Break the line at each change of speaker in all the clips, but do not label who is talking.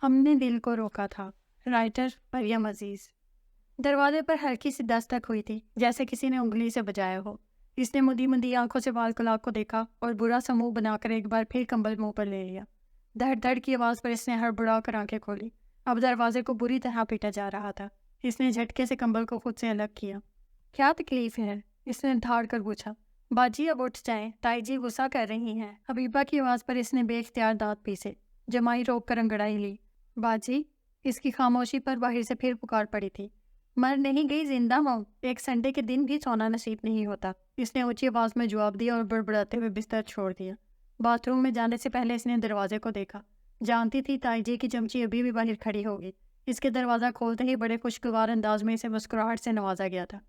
ہم نے دل کو روکا تھا۔ رائٹر مریم عزیز۔ دروازے پر ہلکی سی دستک ہوئی تھی، جیسے کسی نے انگلی سے بجایا ہو۔ اس نے مدی مدی آنکھوں سے وال کلاک کو دیکھا اور برا سا منہ بنا کر ایک بار پھر کمبل منہ پر لے لیا۔ دھڑ دھڑ کی آواز پر اس نے ہڑبڑا کر آنکھیں کھولی۔ اب دروازے کو بری طرح پیٹا جا رہا تھا۔ اس نے جھٹکے سے کمبل کو خود سے الگ کیا۔ کیا تکلیف ہے؟ اس نے دھاڑ کر پوچھا۔ باجی اب اٹھ جائیں، تائی جی غصہ کر رہی ہیں۔ حبیبہ کی آواز پر اس نے بے اختیار دانت پیسے، جمائی روک کر انگڑائی لی۔ باجی؟ اس کی خاموشی پر باہر سے پھر پکار پڑی تھی۔ مر نہیں گئی، زندہ ہوں۔ ایک سنڈے کے دن بھی سونا نصیب نہیں ہوتا۔ اس نے اونچی آواز میں جواب دیا اور بڑبڑاتے ہوئے بستر چھوڑ دیا۔ باتھ روم میں جانے سے پہلے اس نے دروازے کو دیکھا۔ جانتی تھی تائی جی کی چمچی ابھی بھی باہر کھڑی ہوگی۔ اس کے دروازہ کھولتے ہی بڑے خوشگوار انداز میں اسے مسکراہٹ سے نوازا گیا تھا۔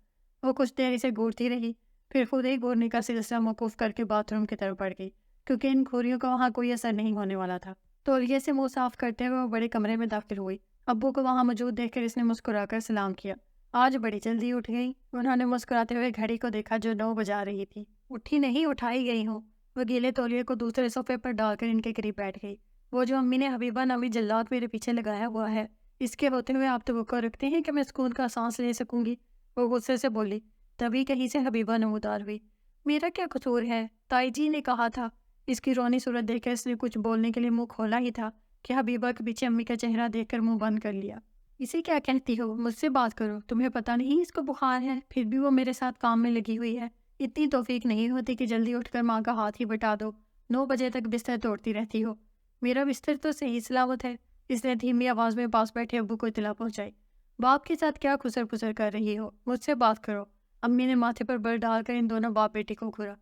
وہ کچھ دیر اسے گھورتی رہی، پھر خود ہی گھورنے کا سلسلہ موقوف کر کے باتھ روم کی طرف بڑھ گئی، کیونکہ ان گھوریوں کا وہاں کوئی اثر نہیں ہونے والا تھا۔ تولیے سے منہ صاف کرتے ہوئے وہ بڑے کمرے میں داخل ہوئی۔ ابو کو وہاں موجود دیکھ کر اس نے مسکرا کر سلام کیا۔ آج بڑی جلدی اٹھ گئی۔ انہوں نے مسکراتے ہوئے گھڑی کو دیکھا جو 9 بجا رہی تھی۔ اٹھی نہیں، اٹھائی گئی ہوں۔ وہ گیلے تولیے کو دوسرے صوفے پر ڈال کر ان کے قریب بیٹھ گئی۔ وہ جو امی نے حبیبہ نامی جلاد میرے پیچھے لگایا ہوا ہے، اس کے ہوتے ہوئے آپ توقع رکھتے ہیں کہ میں سکون کا سانس لے سکوں گی؟ وہ غصے سے بولی۔ تبھی کہیں سے حبیبہ نمودار ہوئی۔ میرا کیا قصور ہے؟ تائی جی نے کہا تھا۔ اس کی رونی صورت دیکھ کر اس نے کچھ بولنے کے لیے منہ کھولا ہی تھا کہ حبیبہ کے پیچھے امی کا چہرہ دیکھ کر منہ بند کر لیا۔ اسے کیا کہتی ہو؟ مجھ سے بات کرو۔ تمہیں پتہ نہیں اس کو بخار ہے، پھر بھی وہ میرے ساتھ کام میں لگی ہوئی ہے۔ اتنی توفیق نہیں ہوتی کہ جلدی اٹھ کر ماں کا ہاتھ ہی بٹا دو۔ 9 بجے تک بستر توڑتی رہتی ہو۔ میرا بستر تو صحیح سلامت ہے۔ اس نے دھیمی آواز میں پاس بیٹھے ابو کو اطلاع پہنچائی۔ باپ کے ساتھ کیا خسر پسر کر رہی ہو؟ مجھ سے بات کرو۔ امی نے ماتھے پر بر ڈال کر ان دونوں باپ بیٹی کو گھورا۔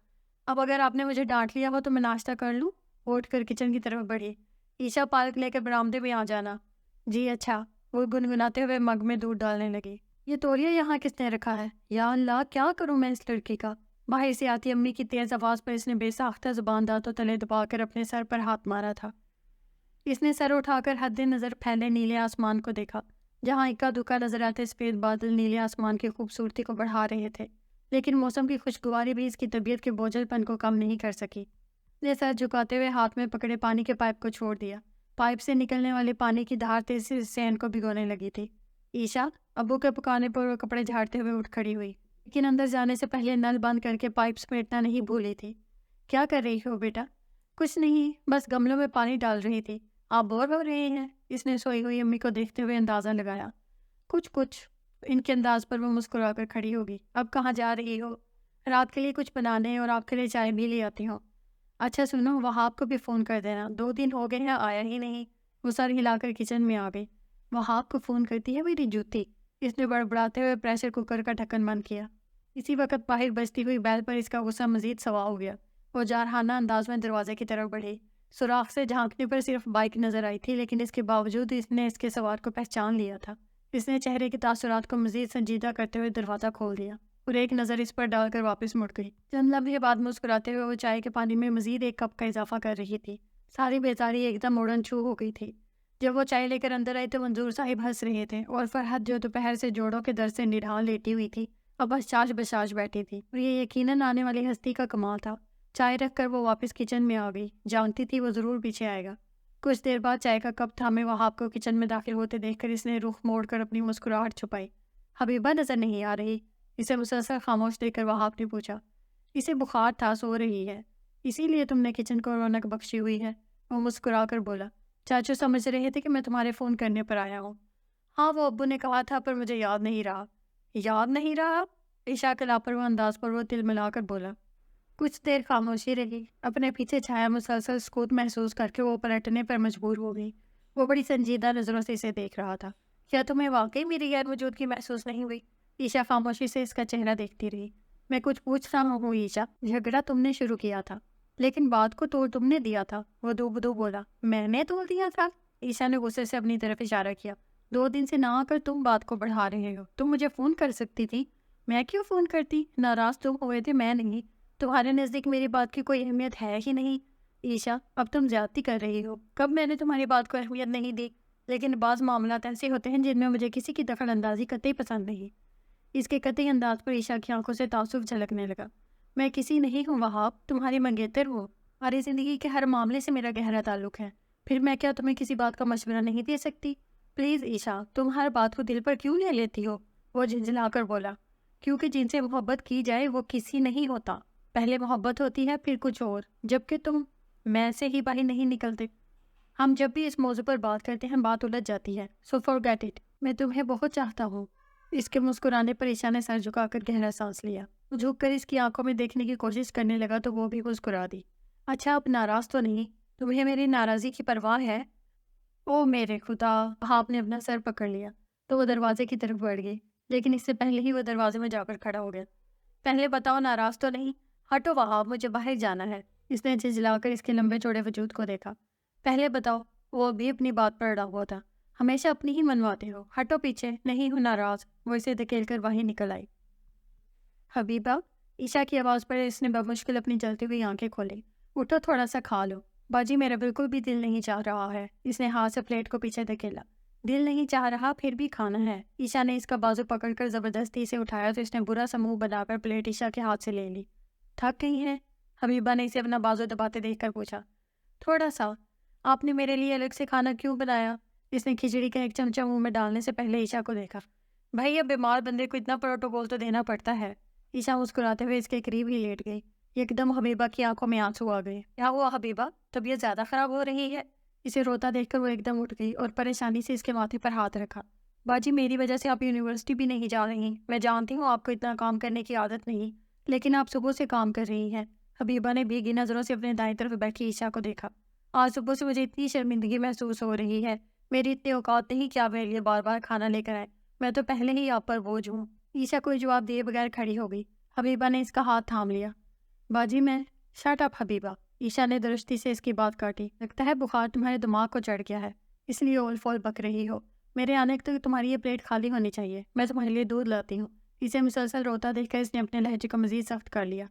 اب اگر آپ نے مجھے ڈانٹ لیا ہو تو میں ناشتہ کر لوں؟ وہ اٹھ کر کچن کی طرف بڑھی۔ عیشا پالک لے کر برآمدے میں آ جانا۔ جی اچھا۔ وہ گنگناتے ہوئے مگ میں دودھ ڈالنے لگی۔ یہ تولیہ یہاں کس نے رکھا ہے؟ یا اللہ، کیا کروں میں اس لڑکی کا؟ باہر سے آتی امی کی تیز آواز پر اس نے بے ساختہ زبان دانتوں تلے دبا کر اپنے سر پر ہاتھ مارا تھا۔ اس نے سر اٹھا کر حد نظر پھیلے نیلے آسمان کو دیکھا، جہاں اکا دکا نظر آتے سفید بادل نیلے آسمان کی خوبصورتی کو بڑھا رہے تھے، لیکن موسم کی خوشگواری بھی اس کی طبیعت کے بوجھل پن کو کم نہیں کر سکی۔ نے سر جھکاتے ہوئے ہاتھ میں پکڑے پانی کے پائپ کو چھوڑ دیا۔ پائپ سے نکلنے والے پانی کی دھار تیزی سے سین کو بھگونے لگی تھی۔ عیشا؟ ابو کے پکانے پر وہ کپڑے جھاڑتے ہوئے اٹھ کھڑی ہوئی، لیکن اندر جانے سے پہلے نل بند کر کے پائپ سمیٹنا نہیں بھولی تھی۔ کیا کر رہی ہو بیٹا؟ کچھ نہیں، بس گملوں میں پانی ڈال رہی تھی۔ آپ بور ہو رہے ہیں؟ اس نے سوئی ہوئی امی کو دیکھتے ہوئے اندازہ لگایا۔ کچھ۔ ان کے انداز پر وہ مسکرا کر کھڑی ہوگی۔ اب کہاں جا رہی ہو؟ رات کے لیے کچھ بنانے اور آپ کے لیے چائے بھی لے آتی ہوں۔ اچھا سنو، وہاب کو بھی فون کر دینا، 2 دن ہو گئے ہیں آیا ہی نہیں۔ وہ سر ہلا کر کچن میں آ گئی۔ وہاب کو فون کرتی ہے میری جوتی؟ اس نے بڑبڑاتے ہوئے پریشر کوکر کا ڈھکن بند کیا۔ اسی وقت باہر بجتی ہوئی بیل پر اس کا غصہ مزید سوا ہو گیا۔ وہ جارحانہ انداز میں دروازے کی طرف بڑھی۔ سوراخ سے جھانکنے پر صرف بائک نظر آئی تھی، لیکن اس کے باوجود اس نے اس کے سوار کو پہچان لیا تھا۔ اس نے چہرے کے تاثرات کو مزید سنجیدہ کرتے ہوئے دروازہ کھول دیا اور ایک نظر اس پر ڈال کر واپس مڑ گئی۔ چند لمحے بعد مسکراتے ہوئے وہ چائے کے پانی میں مزید 1 کپ کا اضافہ کر رہی تھی۔ ساری بیزاری ایک دم اڑن چھو ہو گئی تھی۔ جب وہ چائے لے کر اندر آئی تو منظور صاحب ہنس رہے تھے، اور فرحت جو دوپہر سے جوڑوں کے درد سے نڈھال لیٹی ہوئی تھی، اب حشاش بشاش بیٹھی تھی، اور یہ یقیناً آنے والی ہستی کا کمال تھا۔ چائے رکھ کر وہ واپس کچن میں آ گئی، جانتی تھی وہ ضرور پیچھے آئے گا۔ کچھ دیر بعد چائے کا کپ تھامے وہاب کو کچن میں داخل ہوتے دیکھ کر اس نے رخ موڑ کر اپنی مسکراہٹ چھپائی۔ حبیبہ نظر نہیں آ رہی؟ اسے مسلسل خاموش دیکھ کر وہاب نے پوچھا۔ اسے بخار تھا، سو رہی ہے، اسی لیے تم نے کچن کو رونق بخشی ہوئی ہے۔ وہ مسکرا کر بولا۔ چاچو سمجھ رہے تھے کہ میں تمہارے فون کرنے پر آیا ہوں؟ ہاں، وہ ابو نے کہا تھا، پر مجھے یاد نہیں رہا۔ یاد نہیں رہا؟ عشاء کے لاپرواہ انداز پر وہ تل ملا کر بولا۔ کچھ دیر خاموشی رہی۔ اپنے پیچھے چھایا مسلسل سکوت محسوس کر کے وہ پلٹنے پر مجبور ہو گئی۔ وہ بڑی سنجیدہ نظروں سے اسے دیکھ رہا تھا۔ کیا تمہیں واقعی میری غیر موجودگی محسوس نہیں ہوئی؟ عیشا خاموشی سے اس کا چہرہ دیکھتی رہی۔ میں کچھ پوچھ رہا ہوں عیشا، جھگڑا تم نے شروع کیا تھا، لیکن بات کو توڑ تم نے دیا تھا۔ وہ دو بدو بولا۔ میں نے توڑ دیا تھا؟ عیشا نے غصے سے اپنی طرف اشارہ کیا۔ 2 دن سے نہ آ کر تم بات کو بڑھا رہے ہو۔ تم مجھے فون کر سکتی تھی۔ میں کیوں فون کرتی؟ ناراض تم ہوئے تھے، میں نہیں۔ تمہارے نزدیک میری بات کی کوئی اہمیت ہے ہی نہیں۔ عیشا، اب تم زیادتی کر رہی ہو۔ کب میں نے تمہاری بات کو اہمیت نہیں دی؟ لیکن بعض معاملات ایسے ہوتے ہیں جن میں مجھے کسی کی دخل اندازی قطعی پسند نہیں۔ اس کے قطعی انداز پر عیشا کی آنکھوں سے تعصب جھلکنے لگا۔ میں کسی نہیں ہوں وہاب، تمہاری منگیتر ہوں۔ ہماری زندگی کے ہر معاملے سے میرا گہرا تعلق ہے۔ پھر میں کیا تمہیں کسی بات کا مشورہ نہیں دے سکتی؟ پلیز عیشا، تم ہر بات کو دل پر کیوں لے لیتی ہو؟ وہ جھنجھلا کر بولا۔ کیونکہ جن سے محبت کی جائے وہ کسی نہیں ہوتا، پہلے محبت ہوتی ہے پھر کچھ اور، جبکہ تم میں سے ہی باہر نہیں نکلتے۔ ہم جب بھی اس موضوع پر بات کرتے ہیں بات الجھ جاتی ہے، سو فارگیٹ اٹ۔ میں تمہیں بہت چاہتا ہوں۔ اس کے مسکرانے پر عیشا نے سر جھکا کر گہرا سانس لیا۔ وہ جھک کر اس کی آنکھوں میں دیکھنے کی کوشش کرنے لگا تو وہ بھی مسکرا دی۔ اچھا، آپ ناراض تو نہیں؟ تمہیں میری ناراضی کی پرواہ ہے؟ او میرے خدا! آپ نے اپنا سر پکڑ لیا تو وہ دروازے کی طرف بڑھ گئی، لیکن اس سے پہلے ہی وہ دروازے میں جا کر کھڑا ہو گیا۔ پہلے بتاؤ، ناراض تو نہیں؟ ہٹو وہاں، مجھے باہر جانا ہے۔ اس نے جھنجھلا کر اس کے لمبے چوڑے وجود کو دیکھا۔ پہلے بتاؤ۔ وہ بھی اپنی بات پر اڑا ہوا تھا۔ ہمیشہ اپنی ہی منواتے ہو، ہٹو پیچھے، نہیں ہوں ناراض۔ وہ اسے دھکیل کر باہر نکل آئی۔ حبیبہ، عیشا کی آواز پر اس نے بمشکل اپنی جلتی ہوئی آنکھیں کھولی۔ اٹھو، تھوڑا سا کھا لو۔ باجی، میرا بالکل بھی دل نہیں چاہ رہا ہے۔ اس نے ہاتھ سے پلیٹ کو پیچھے دھکیلا۔ دل نہیں چاہ رہا پھر بھی کھانا ہے۔ عیشا نے اس کا بازو پکڑ کر زبردستی سے اٹھایا تو اس نے برا سا منہ بنا کر پلیٹ عیشا کے ہاتھ سے لے لی۔ تھک گئی ہے؟ حبیبہ نے اسے اپنا بازو دباتے دیکھ کر پوچھا۔ تھوڑا سا۔ آپ نے میرے لیے الگ سے کھانا کیوں بنایا؟ اس نے کھچڑی کا ایک چمچہ منہ میں ڈالنے سے پہلے عیشا کو دیکھا۔ بھائی، اب بیمار بندے کو اتنا پروٹوکول تو دینا پڑتا ہے۔ عیشا مسکراتے ہوئے اس کے قریب ہی لیٹ گئی۔ ایک دم حبیبہ کی آنکھوں میں آنسو آ گئے۔ کیا ہوا حبیبہ؟ طبیعت زیادہ خراب ہو رہی ہے؟ اسے روتا دیکھ کر وہ ایک دم اٹھ گئی اور پریشانی سے اس کے ماتھے پر ہاتھ رکھا۔ باجی، میری وجہ سے آپ یونیورسٹی بھی نہیں جا رہی۔ میں جانتی ہوں آپ کو اتنا کام کرنے کی عادت نہیں، لیکن آپ صبح سے کام کر رہی ہیں۔ حبیبہ نے بھیگی نظروں سے اپنے دائیں طرف بیٹھی عیشا کو دیکھا۔ آج صبح سے مجھے اتنی شرمندگی محسوس ہو رہی ہے۔ میری اتنی اوقات نہیں کہ آپ میرے لیے بار بار کھانا لے کر آئے۔ میں تو پہلے ہی آپ پر بوجھ ہوں۔ عیشا کوئی جواب دیے بغیر کھڑی ہو گئی۔ حبیبہ نے اس کا ہاتھ تھام لیا۔ باجی، میں شٹ اپ حبیبہ، عیشا نے درستی سے اس کی بات کاٹی۔ لگتا ہے بخار تمہارے دماغ کو چڑھ گیا ہے، اس لیے اول فول بک رہی ہو۔ میرے آنے تک تمہاری یہ پلیٹ خالی ہونی چاہیے۔ میں تمہارے لیے دودھ لاتی ہوں۔ اسے مسلسل روتا دیکھ کر اس نے اپنے لہجے کو مزید سخت کر لیا۔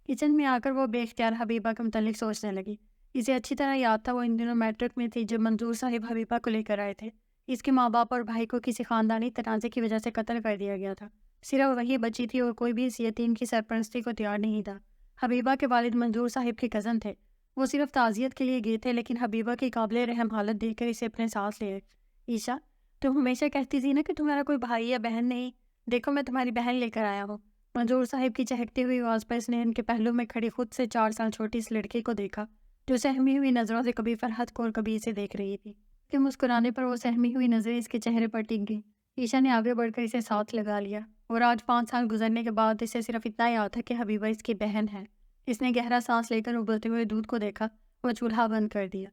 کچن میں آ کر وہ بے اختیار حبیبہ کے متعلق سوچنے لگی۔ اسے اچھی طرح یاد تھا وہ ان دنوں میٹرک میں تھی جب منظور صاحب حبیبہ کو لے کر آئے تھے۔ اس کے ماں باپ اور بھائی کو کسی خاندانی تنازع کی وجہ سے قتل کر دیا گیا تھا۔ صرف وہی بچی تھی اور کوئی بھی اس یتیم کی سرپرستی کو تیار نہیں تھا۔ حبیبہ کے والد منظور صاحب کے کزن تھے۔ وہ صرف تعزیت کے لیے گئے تھے، لیکن حبیبہ کی قابل رحم حالت دیکھ کر اسے اپنے ساتھ لے آئے۔ عیشا، تم ہمیشہ کہتی تھی نا کہ تمہارا کوئی بھائی یا بہن نہیں۔ دیکھو، میں تمہاری بہن لے کر آیا ہوں۔ منظور صاحب کی چہکتی ہوئی آواز پر اس نے ان کے پہلو میں کھڑی خود سے 4 سال چھوٹی اس لڑکی کو دیکھا جو سہمی ہوئی نظروں سے کبھی فرحت کو اور کبھی اسے دیکھ رہی تھی۔ کہ مسکرانے پر وہ سہمی ہوئی نظریں اس کے چہرے پر ٹک گئی۔ عیشا نے آگے بڑھ کر اسے ساتھ لگا لیا اور آج 5 سال گزرنے کے بعد اسے صرف اتنا یاد تھا کہ حبیبہ اس کی بہن ہے۔ اس نے گہرا سانس لے کر ابلتے ہوئے دودھ کو دیکھا اور چولہا بند کر دیا۔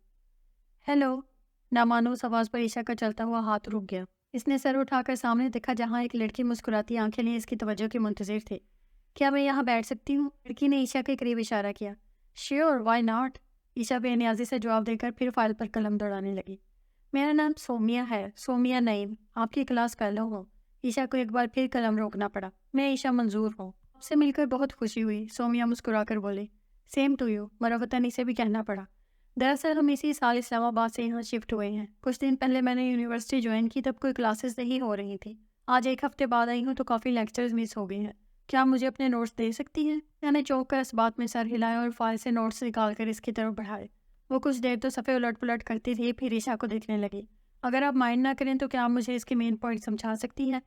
ہیلو، نامانوس آواز پر عیشا کا چلتا ہوا ہاتھ رک گیا۔ اس نے سر اٹھا کر سامنے دیکھا جہاں ایک لڑکی مسکراتی آنکھیں لیے اس کی توجہ کی منتظر تھی۔ کیا میں یہاں بیٹھ سکتی ہوں؟ لڑکی نے عیشا کے قریب اشارہ کیا۔ Sure, Y not? عیشا بے نیازی سے جواب دے کر پھر فائل پر قلم دوڑانے لگی۔ میرا نام سومیا ہے، سومیا نعیم، آپ کی کلاس فیلو ہوں۔ عیشا کو ایک بار پھر قلم روکنا پڑا۔ میں عیشا منظور ہوں۔ آپ سے مل کر بہت خوشی ہوئی، سومیا مسکرا کر بولی۔ سیم ٹو یو، مروتن اسے بھی کہنا پڑا۔ دراصل ہم اسی سال اسلام آباد سے یہاں شفٹ ہوئے ہیں۔ کچھ دن پہلے میں نے یونیورسٹی جوائن کی، تب کوئی کلاسز نہیں ہو رہی تھی۔ آج 1 ہفتے بعد آئی ہوں تو کافی لیکچرز مس ہو گئے ہیں۔ کیا مجھے اپنے نوٹس دے سکتی ہیں؟ میں نے چونک کر اس بات میں سر ہلایا اور فائل سے نوٹس نکال کر اس کی طرف بڑھائے۔ وہ کچھ دیر تو صفحے الٹ پلٹ کرتی تھی، پھر عیشا کو دیکھنے لگی۔ اگر آپ مائنڈ نہ کریں تو کیا آپ مجھے اس کے مین پوائنٹ سمجھا سکتی ہیں؟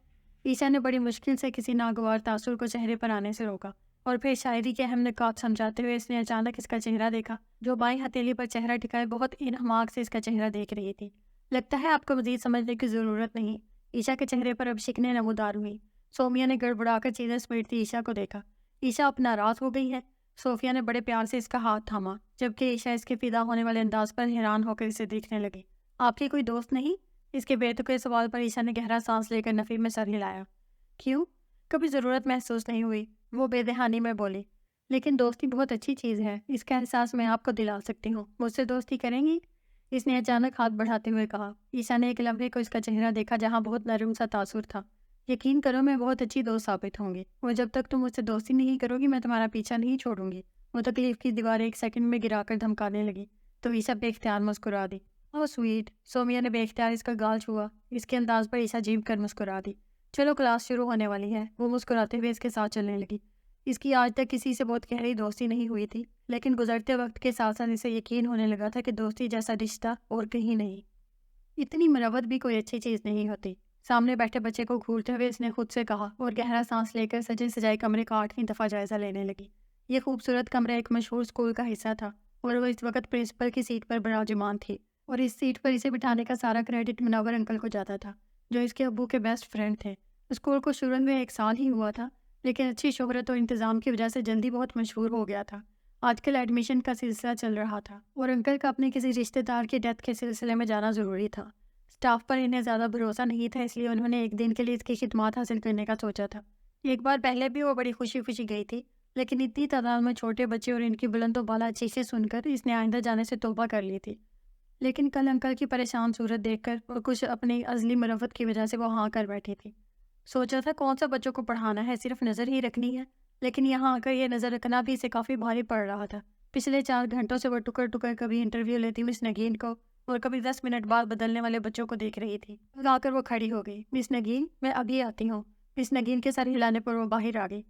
عیشا نے بڑی مشکل سے کسی ناگوار تاثر کو چہرے پر آنے سے روکا اور پھر شاعری کے اہم نکات سمجھاتے ہوئے اس نے اچانک اس کا چہرہ دیکھا جو بائیں ہتھیلی پر چہرہ ٹکائے بہت انہماک سے اس کا چہرہ دیکھ رہی تھی۔ لگتا ہے آپ کو مزید سمجھنے کی ضرورت نہیں۔ عیشا کے چہرے پر اب شکنیں نمودار ہوئی۔ سومیا نے گڑبڑا کر چیزیں سمیٹتی عیشا کو دیکھا۔ عیشا اب ناراض ہو گئی ہے؟ صوفیہ نے بڑے پیار سے اس کا ہاتھ تھاما جبکہ عیشا اس کے فدا ہونے والے انداز پر حیران ہو کر اسے دیکھنے لگی۔ آپ کی کوئی دوست نہیں؟ اس کے بے تکے سوال پر عیشا نے گہرا سانس لے کر نفی میں سر ہلایا۔ کیوں؟ کبھی ضرورت محسوس نہیں ہوئی، وہ بے دہانی میں بولی۔ لیکن دوستی بہت اچھی چیز ہے، اس کا احساس میں آپ کو دلا سکتی ہوں۔ مجھ سے دوستی کریں گی؟ اس نے اچانک ہاتھ بڑھاتے ہوئے کہا۔ عیشا نے ایک لمحے کو اس کا چہرہ دیکھا جہاں بہت نرم سا تاثر تھا۔ یقین کرو میں بہت اچھی دوست ثابت ہوں گی، اور جب تک تم مجھ سے دوستی نہیں کرو گی میں تمہارا پیچھا نہیں چھوڑوں گی۔ وہ تکلیف کی دیوار 1 سیکنڈ میں گرا کر دھمکانے لگی تو عیشا بے اختیار مسکرا دی۔ اوہ سویٹ، سومیا نے بے اختیار اس کا گال چھوا۔ اس کے انداز پر عیشا جھیم کر مسکرا دی۔ چلو کلاس شروع ہونے والی ہے، وہ مسکراتے ہوئے اس کے ساتھ چلنے لگی۔ اس کی آج تک کسی سے بہت گہری دوستی نہیں ہوئی تھی، لیکن گزرتے وقت کے ساتھ ساتھ اسے یقین ہونے لگا تھا کہ دوستی جیسا رشتہ اور کہیں نہیں۔ اتنی مروت بھی کوئی اچھی چیز نہیں ہوتی۔ سامنے بیٹھے بچے کو گھورتے ہوئے اس نے خود سے کہا اور گہرا سانس لے کر سجے سجائے کمرے کا 8ویں دفعہ جائزہ لینے لگی۔ یہ خوبصورت کمرہ ایک مشہور اسکول کا حصہ تھا اور وہ اس وقت پرنسپل کی سیٹ پر براجمان تھی، اور اس سیٹ پر اسے بٹھانے کا سارا کریڈٹ منور انکل کو جاتا تھا، جو اس کے ابو کے بیسٹ فرینڈ تھے۔ اسکول کو شروع میں 1 سال ہی ہوا تھا، لیکن اچھی شہرت اور انتظام کی وجہ سے جلدی بہت مشہور ہو گیا تھا۔ آج کل ایڈمیشن کا سلسلہ چل رہا تھا اور انکل کا اپنے کسی رشتہ دار کی ڈیتھ کے سلسلے میں جانا ضروری تھا۔ اسٹاف پر انہیں زیادہ بھروسہ نہیں تھا، اس لیے انہوں نے ایک دن کے لیے اس کی خدمات حاصل کرنے کا سوچا تھا۔ ایک بار پہلے بھی وہ بڑی خوشی خوشی گئی تھی، لیکن اتنی تعداد میں چھوٹے بچے اور ان کی بلند و بالا چیخیں سن کر اس نے آئندہ جانے سے توبہ کر لی تھی۔ لیکن کل انکل کی پریشان صورت دیکھ کر اور کچھ اپنی ازلی مروت کی وجہ سے وہ ہاں کر بیٹھی تھی۔ سوچا تھا کون سا بچوں کو پڑھانا ہے، صرف نظر ہی رکھنی ہے، لیکن یہاں آ کر یہ نظر رکھنا بھی اسے کافی بھاری پڑ رہا تھا۔ پچھلے 4 گھنٹوں سے وہ ٹکر ٹکر کبھی انٹرویو لیتی مس نگین کو اور کبھی 10 منٹ بعد بدلنے والے بچوں کو دیکھ رہی تھی۔ آ کر وہ کھڑی ہو گئی۔ مس نگین، میں ابھی آتی ہوں۔ مس نگین کے سر ہلانے پر وہ باہر آ گئی۔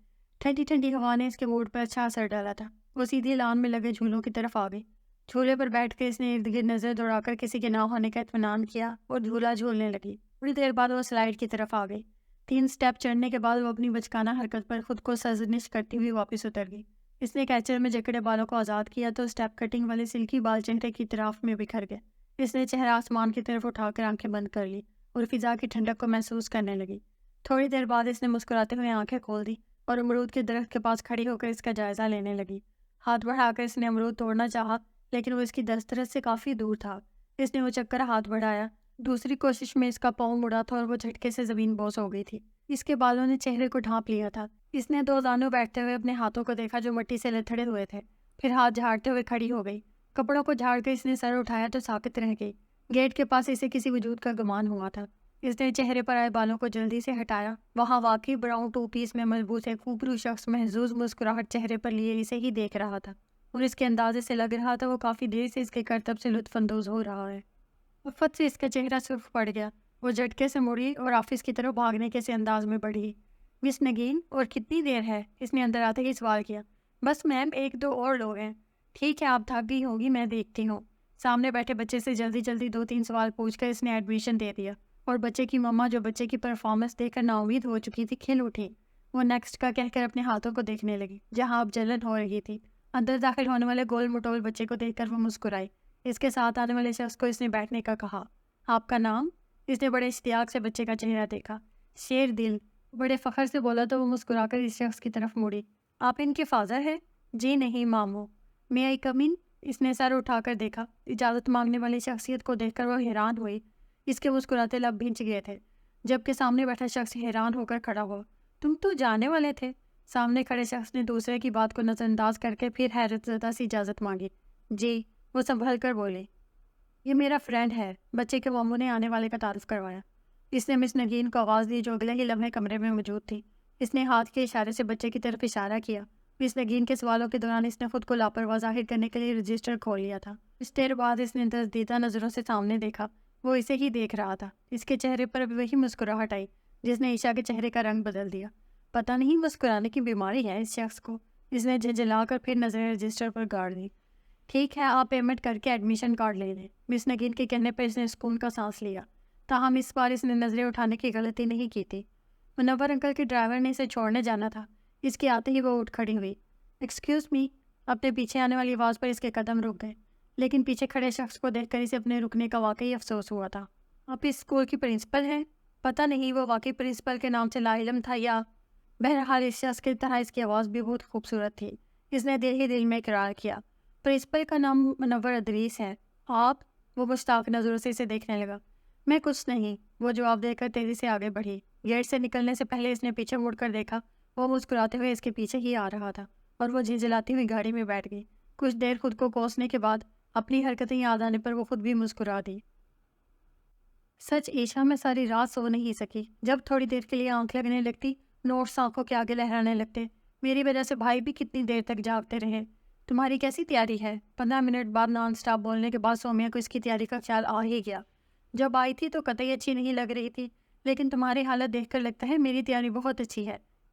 ٹھنڈی ٹھنڈی ہوا نے اس کے موڈ پر اچھا اثر ڈالا تھا۔ وہ سیدھی لان میں لگے جھولوں کی طرف آ گئی۔ جھولے پر بیٹھ کے اس نے ارد گرد نظر دوڑا کر کسی کے نہ ہونے کا اطمینان کیا اور جھولا جھولنے لگی۔ تھوڑی دیر بعد وہ سلائڈ کی طرف آ گئی۔ 3 اسٹیپ چڑھنے کے بعد وہ اپنی بچکانہ حرکت پر خود کو سرزنش کرتی ہوئی واپس اتر گئی۔ اس نے کیچر میں جکڑے بالوں کو آزاد کیا تو اسٹیپ کٹنگ والے سلکی بال چہرے کی طرف میں بکھر گئے۔ اس نے چہرہ آسمان کی طرف اٹھا کر آنکھیں بند کر لی اور فضا کی ٹھنڈک کو محسوس کرنے لگی۔ تھوڑی دیر بعد اس نے مسکراتے ہوئے آنکھیں کھول دی اور امرود کے درخت کے پاس کھڑی ہو کر اس کا جائزہ لینے لگی۔ ہاتھ بڑھا کر اس نے امرود توڑنا چاہا، لیکن وہ اس کی دسترس سے کافی دور تھا۔ اس نے اچک کر ہاتھ بڑھایا۔ دوسری کوشش میں اس کا پاؤں مڑا تھا اور وہ جھٹکے سے زمین بوس ہو گئی تھی۔ اس کے بالوں نے چہرے کو ڈھانپ لیا تھا۔ اس نے 2 دانوں بیٹھتے ہوئے اپنے ہاتھوں کو دیکھا جو مٹی سے لتھڑے ہوئے تھے، پھر ہاتھ جھاڑتے ہوئے کھڑی ہو گئی۔ کپڑوں کو جھاڑ کر اس نے سر اٹھایا تو ساکت رہ گئی۔ گیٹ کے پاس اسے کسی وجود کا گمان ہوا تھا۔ اس نے چہرے پر آئے بالوں کو جلدی سے ہٹایا۔ وہاں واقعی براؤن 2 پیس میں ملبوس ایک خوبرو شخص محظوظ مسکراہٹ چہرے پر لیے اسے ہی دیکھ رہا تھا، اور اس کے اندازے سے لگ رہا تھا وہ کافی دیر سے اس کے کرتب سے لطف اندوز ہو رہا ہے۔ افت سے اس کا چہرہ سرخ پڑ گیا۔ وہ جھٹکے سے مڑی اور آفس کی طرف بھاگنے کے سے انداز میں بڑھی۔ مس نگین، اور کتنی دیر ہے؟ اس نے اندر آتے ہی سوال کیا۔ بس میم، 1-2 اور لوگ ہیں۔ ٹھیک ہے، آپ تھک گئی ہوگی، میں دیکھتی ہوں۔ سامنے بیٹھے بچے سے جلدی جلدی 2-3 سوال پوچھ کر اس نے ایڈمیشن دے دیا، اور بچے کی مما جو بچے کی پرفارمنس دیکھ کر نا امید ہو چکی تھی کھل اٹھی۔ وہ نیکسٹ کا کہہ کر اپنے ہاتھوں کو دیکھنے لگی جہاں اب جلن ہو رہی تھی۔ اندر داخل ہونے والے گول مٹول بچے کو دیکھ کر وہ مسکرائی۔ اس کے ساتھ آنے والے شخص کو اس نے بیٹھنے کا کہا۔ آپ کا نام؟ اس نے بڑے اشتیاق سے بچے کا چہرہ دیکھا۔ شیر دل، بڑے فخر سے بولا تو وہ مسکرا کر اس شخص کی طرف مڑی۔ آپ ان کے فادر ہیں؟ جی نہیں ماموں۔ میں آئی کم ان؟ اس نے سر اٹھا کر دیکھا۔ اجازت مانگنے والی شخصیت کو دیکھ کر وہ حیران ہوئی۔ اس کے مسکراتے لب بھنچ گئے تھے، جبکہ سامنے بیٹھا شخص حیران ہو کر کھڑا ہوا۔ تم تو جانے والے تھے؟ سامنے کھڑے شخص نے دوسرے کی بات کو نظر انداز کر کے پھر حیرت زدہ سی اجازت مانگی۔ جی، وہ سنبھل کر بولے۔ یہ میرا فرینڈ ہے، بچے کے ماموں نے آنے والے کا تعارف کروایا۔ اس نے مس نگین کو آواز دی جو اگلے ہی لمحے کمرے میں موجود تھی۔ اس نے ہاتھ کے اشارے سے بچے کی طرف اشارہ کیا۔ مس نگین کے سوالوں کے دوران اس نے خود کو لاپرواہ ظاہر کرنے کے لیے رجسٹر کھول لیا تھا۔ کچھ دیر بعد اس نے تصدیدہ نظروں سے سامنے دیکھا۔ وہ اسے ہی دیکھ رہا تھا۔ اس کے چہرے پر ابھی وہی مسکراہٹ آئی جس نے عشاء کے چہرے کا رنگ بدل دیا۔ پتہ نہیں مسکرانے کی بیماری ہے اس شخص کو۔ اس نے جھنجھلا کر پھر نظریں رجسٹر پر گاڑ دی۔ ٹھیک ہے، آپ پیمنٹ کر کے ایڈمیشن کارڈ لے لیں۔ مس نگین کے کہنے پر اس نے سکون کا سانس لیا۔ تاہم اس بار اس نے نظریں اٹھانے کی غلطی نہیں کی تھی۔ منور انکل کے ڈرائیور نے اسے چھوڑنے جانا تھا۔ اس کے آتے ہی وہ اٹھ کھڑی ہوئی۔ ایکسکیوز می، اپنے پیچھے آنے والی آواز پر اس کے قدم رک گئے، لیکن پیچھے کھڑے شخص کو دیکھ کر اسے اپنے رکنے کا واقعی افسوس ہوا تھا۔ آپ اس اسکول کی پرنسپل ہیں؟ پتہ نہیں وہ واقعی پرنسپل کے نام سے لا علم تھا یا… بہرحال اس شخص کی طرح اس کی آواز بھی بہت خوبصورت تھی۔ اس نے دل ہی دل میں اقرار کیا۔ پرنسپل کا نام منور ادریس ہے۔ آپ؟ وہ مشتاق نظروں سے اسے دیکھنے لگا۔ میں کچھ نہیں، وہ جواب دے کر تیزی سے آگے بڑھی۔ گیٹ سے نکلنے سے پہلے اس نے پیچھے مڑ کر دیکھا۔ وہ مسکراتے ہوئے اس کے پیچھے ہی آ رہا تھا اور وہ جھنجھلاتی ہوئی گاڑی میں بیٹھ گئی۔ کچھ دیر خود کو کوسنے کے بعد اپنی حرکتیں یاد آنے پر وہ خود بھی مسکرا دی۔ سچ عشاء میں ساری رات سو نہیں سکی۔ جب تھوڑی دیر کے لیے آنکھ لگنے لگتی، نوٹس آنکھوں کے آگے لہرانے لگتے۔ میری وجہ سے بھائی بھی کتنی دیر تک جاگتے رہے۔ تمہاری کیسی تیاری ہے؟ 15 منٹ بعد نان سٹاپ بولنے کے بعد سومیا کو اس کی تیاری کا خیال آ ہی گیا۔ جب آئی تھی تو قطعی اچھی نہیں لگ رہی تھی، لیکن تمہاری حالت دیکھ کر لگتا ہے میری تیاری بہت اچھی ہے۔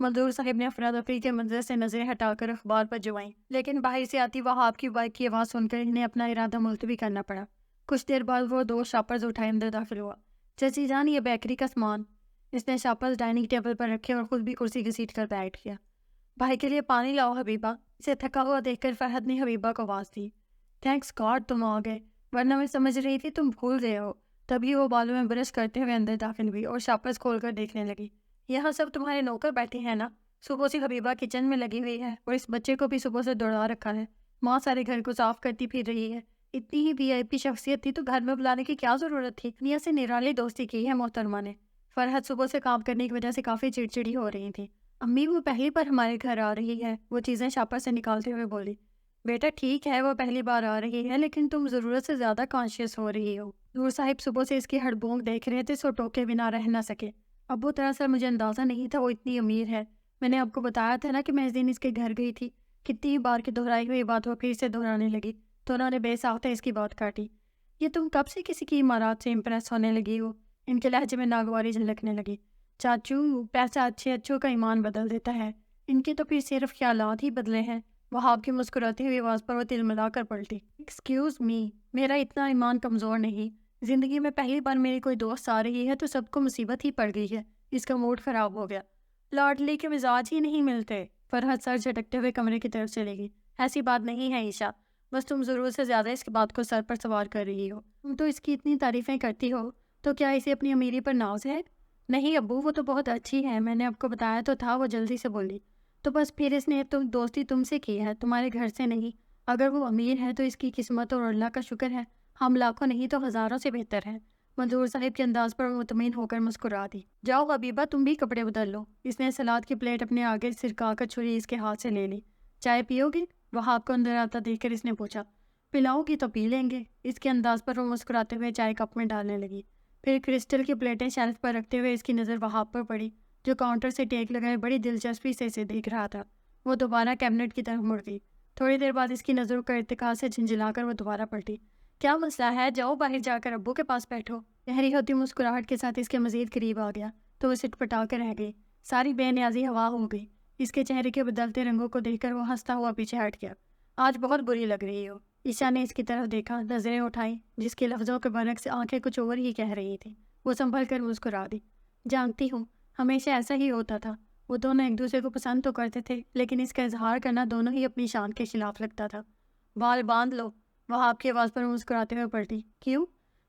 منظور صاحب نے افراتفری کے منظر سے نظریں ہٹا کر اخبار پر جمائیں، لیکن باہر سے آتی وہاب کی بائک کی آواز سن کر انہیں اپنا ارادہ ملتوی کرنا پڑا۔ کچھ دیر بعد وہ 2 شاپرز اٹھائے اندر داخل ہوا۔ چچی جان، یہ بیکری کا سامان۔ اس نے شاپرز ڈائننگ ٹیبل پر رکھے اور خود بھی کرسی گھسیٹ کر بیٹھ گیا۔ بھائی کے لیے پانی لاؤ حبیبہ۔ اسے تھکا ہوا دیکھ کر فرحت نے حبیبہ کو آواز دی۔ تھینکس گاڈ تم آ گئے، ورنہ میں سمجھ رہی تھی تم بھول گئے ہو۔ تبھی وہ بالوں میں برش کرتے ہوئے اندر داخل ہوئی اور شاپرز کھول کر دیکھنے لگی۔ یہاں سب تمہارے نوکر بیٹھے ہیں نا؟ صبح سے حبیبہ کچن میں لگی ہوئی ہے اور اس بچے کو بھی صبح سے دوڑا رکھا ہے۔ ماں سارے گھر کو صاف کرتی پھر رہی ہے۔ اتنی ہی وی آئی پی شخصیت تھی تو گھر میں بلانے کی کیا ضرورت تھی؟ دنیا سے نرالی دوستی کی ہے محترمہ نے۔ فرحت صبح سے کام کرنے کی وجہ سے کافی چڑچڑی ہو رہی تھی۔ امی وہ پہلی بار ہمارے گھر آ رہی ہے، وہ چیزیں شاپر سے نکالتے ہوئے بولی۔ بیٹا ٹھیک ہے وہ پہلی بار آ رہی ہے، لیکن تم ضرورت سے زیادہ کانشیس ہو رہی ہو۔ نور صاحب صبح سے اس کی ہڑبونگ دیکھ رہے تھے، سو ٹوکے بنا رہ نہ سکے۔ ابو دراصل مجھے اندازہ نہیں تھا وہ اتنی امیر ہے۔ میں نے آپ کو بتایا تھا نا کہ میں اس دن اس کے گھر گئی تھی۔ کتنی بار کی دہرائی ہوئی بات وہ پھر سے دہرانے لگی تو انہوں نے بے ساختہ اس کی بات کاٹی۔ یہ تم کب سے کسی کی عمارات سے امپریس ہونے لگی ہو؟ ان کے لہجے میں ناگواری جھلکنے لگی۔ چاچو، پیسہ اچھے اچھوں کا ایمان بدل دیتا ہے، ان کے تو پھر صرف خیالات ہی بدلے ہیں۔ وہاب کی مسکراتی ہوئی آواز پر وہ تل ملا کر پلٹی۔ ایکسکیوز می، میرا اتنا ایمان کمزور نہیں۔ زندگی میں پہلی بار میری کوئی دوست آ رہی ہے تو سب کو مصیبت ہی پڑ گئی ہے۔ اس کا موڈ خراب ہو گیا۔ لاڈلی کے مزاج ہی نہیں ملتے۔ فرحت سر جھٹکتے ہوئے کمرے کی طرف چلے گی۔ ایسی بات نہیں ہے عیشا، بس تم ضرورت سے زیادہ اس بات کو سر پر سوار کر رہی ہو۔ تم تو اس کی اتنی تعریفیں کرتی ہو، تو کیا اسے اپنی امیری پر ناز ہے؟ نہیں ابو، وہ تو بہت اچھی ہے، میں نے آپ کو بتایا تو تھا، وہ جلدی سے بولی۔ تو بس پھر اس نے تو دوستی تم سے کی ہے، تمہارے گھر سے نہیں۔ اگر وہ امیر ہے تو اس کی قسمت اور اللہ کا شکر ہے، ہم لاکھوں نہیں تو ہزاروں سے بہتر ہیں۔ منظور صاحب کے انداز پر مطمئن ہو کر مسکرا دی۔ جاؤ حبیبہ، تم بھی کپڑے بدل لو۔ اس نے سلاد کی پلیٹ اپنے آگے سرکا کر چھری اس کے ہاتھ سے لے لی۔ چائے پیو گے؟ وہاب کو اندر آتا دیکھ کر اس نے پوچھا۔ پلاؤ گی تو پی لیں گے۔ اس کے انداز پر وہ مسکراتے ہوئے چائے کپ میں ڈالنے لگی۔ پھر کرسٹل کی پلیٹیں شیلف پر رکھتے ہوئے اس کی نظر وہاب پر پڑی، جو کاؤنٹر سے ٹیک لگائے بڑی دلچسپی سے اسے دیکھ رہا تھا۔ وہ دوبارہ کیبنٹ کی طرف مڑ گئی۔ تھوڑی دیر بعد اس کی نظروں کا ارتقاء سے جھنجھلا کر وہ دوبارہ پلٹی۔ کیا مسئلہ ہے؟ جاؤ باہر جا کر ابو کے پاس بیٹھو۔ گہری ہوتی مسکراہٹ کے ساتھ اس کے مزید قریب آ گیا تو وہ سٹ پٹا کر رہ گئی۔ ساری بے نیازی ہوا ہو گئی۔ اس کے چہرے کے بدلتے رنگوں کو دیکھ کر وہ ہنستا ہوا پیچھے ہٹ گیا۔ آج بہت بری لگ رہی ہو۔ عشا نے اس کی طرف دیکھا، نظریں اٹھائیں، جس کے لفظوں کے برعکس آنکھیں کچھ اور ہی کہہ رہی تھیں۔ وہ سنبھل کر مسکرا دی۔ جانتی ہوں، ہمیشہ ایسا ہی ہوتا تھا۔ وہ دونوں ایک دوسرے کو پسند تو کرتے تھے، لیکن اس کا اظہار کرنا دونوں ہی اپنی شان کے خلاف لگتا تھا۔ بال باندھ لو، وہاب کی آواز پر مسکراتے ہوئے پلٹی۔ کیوں؟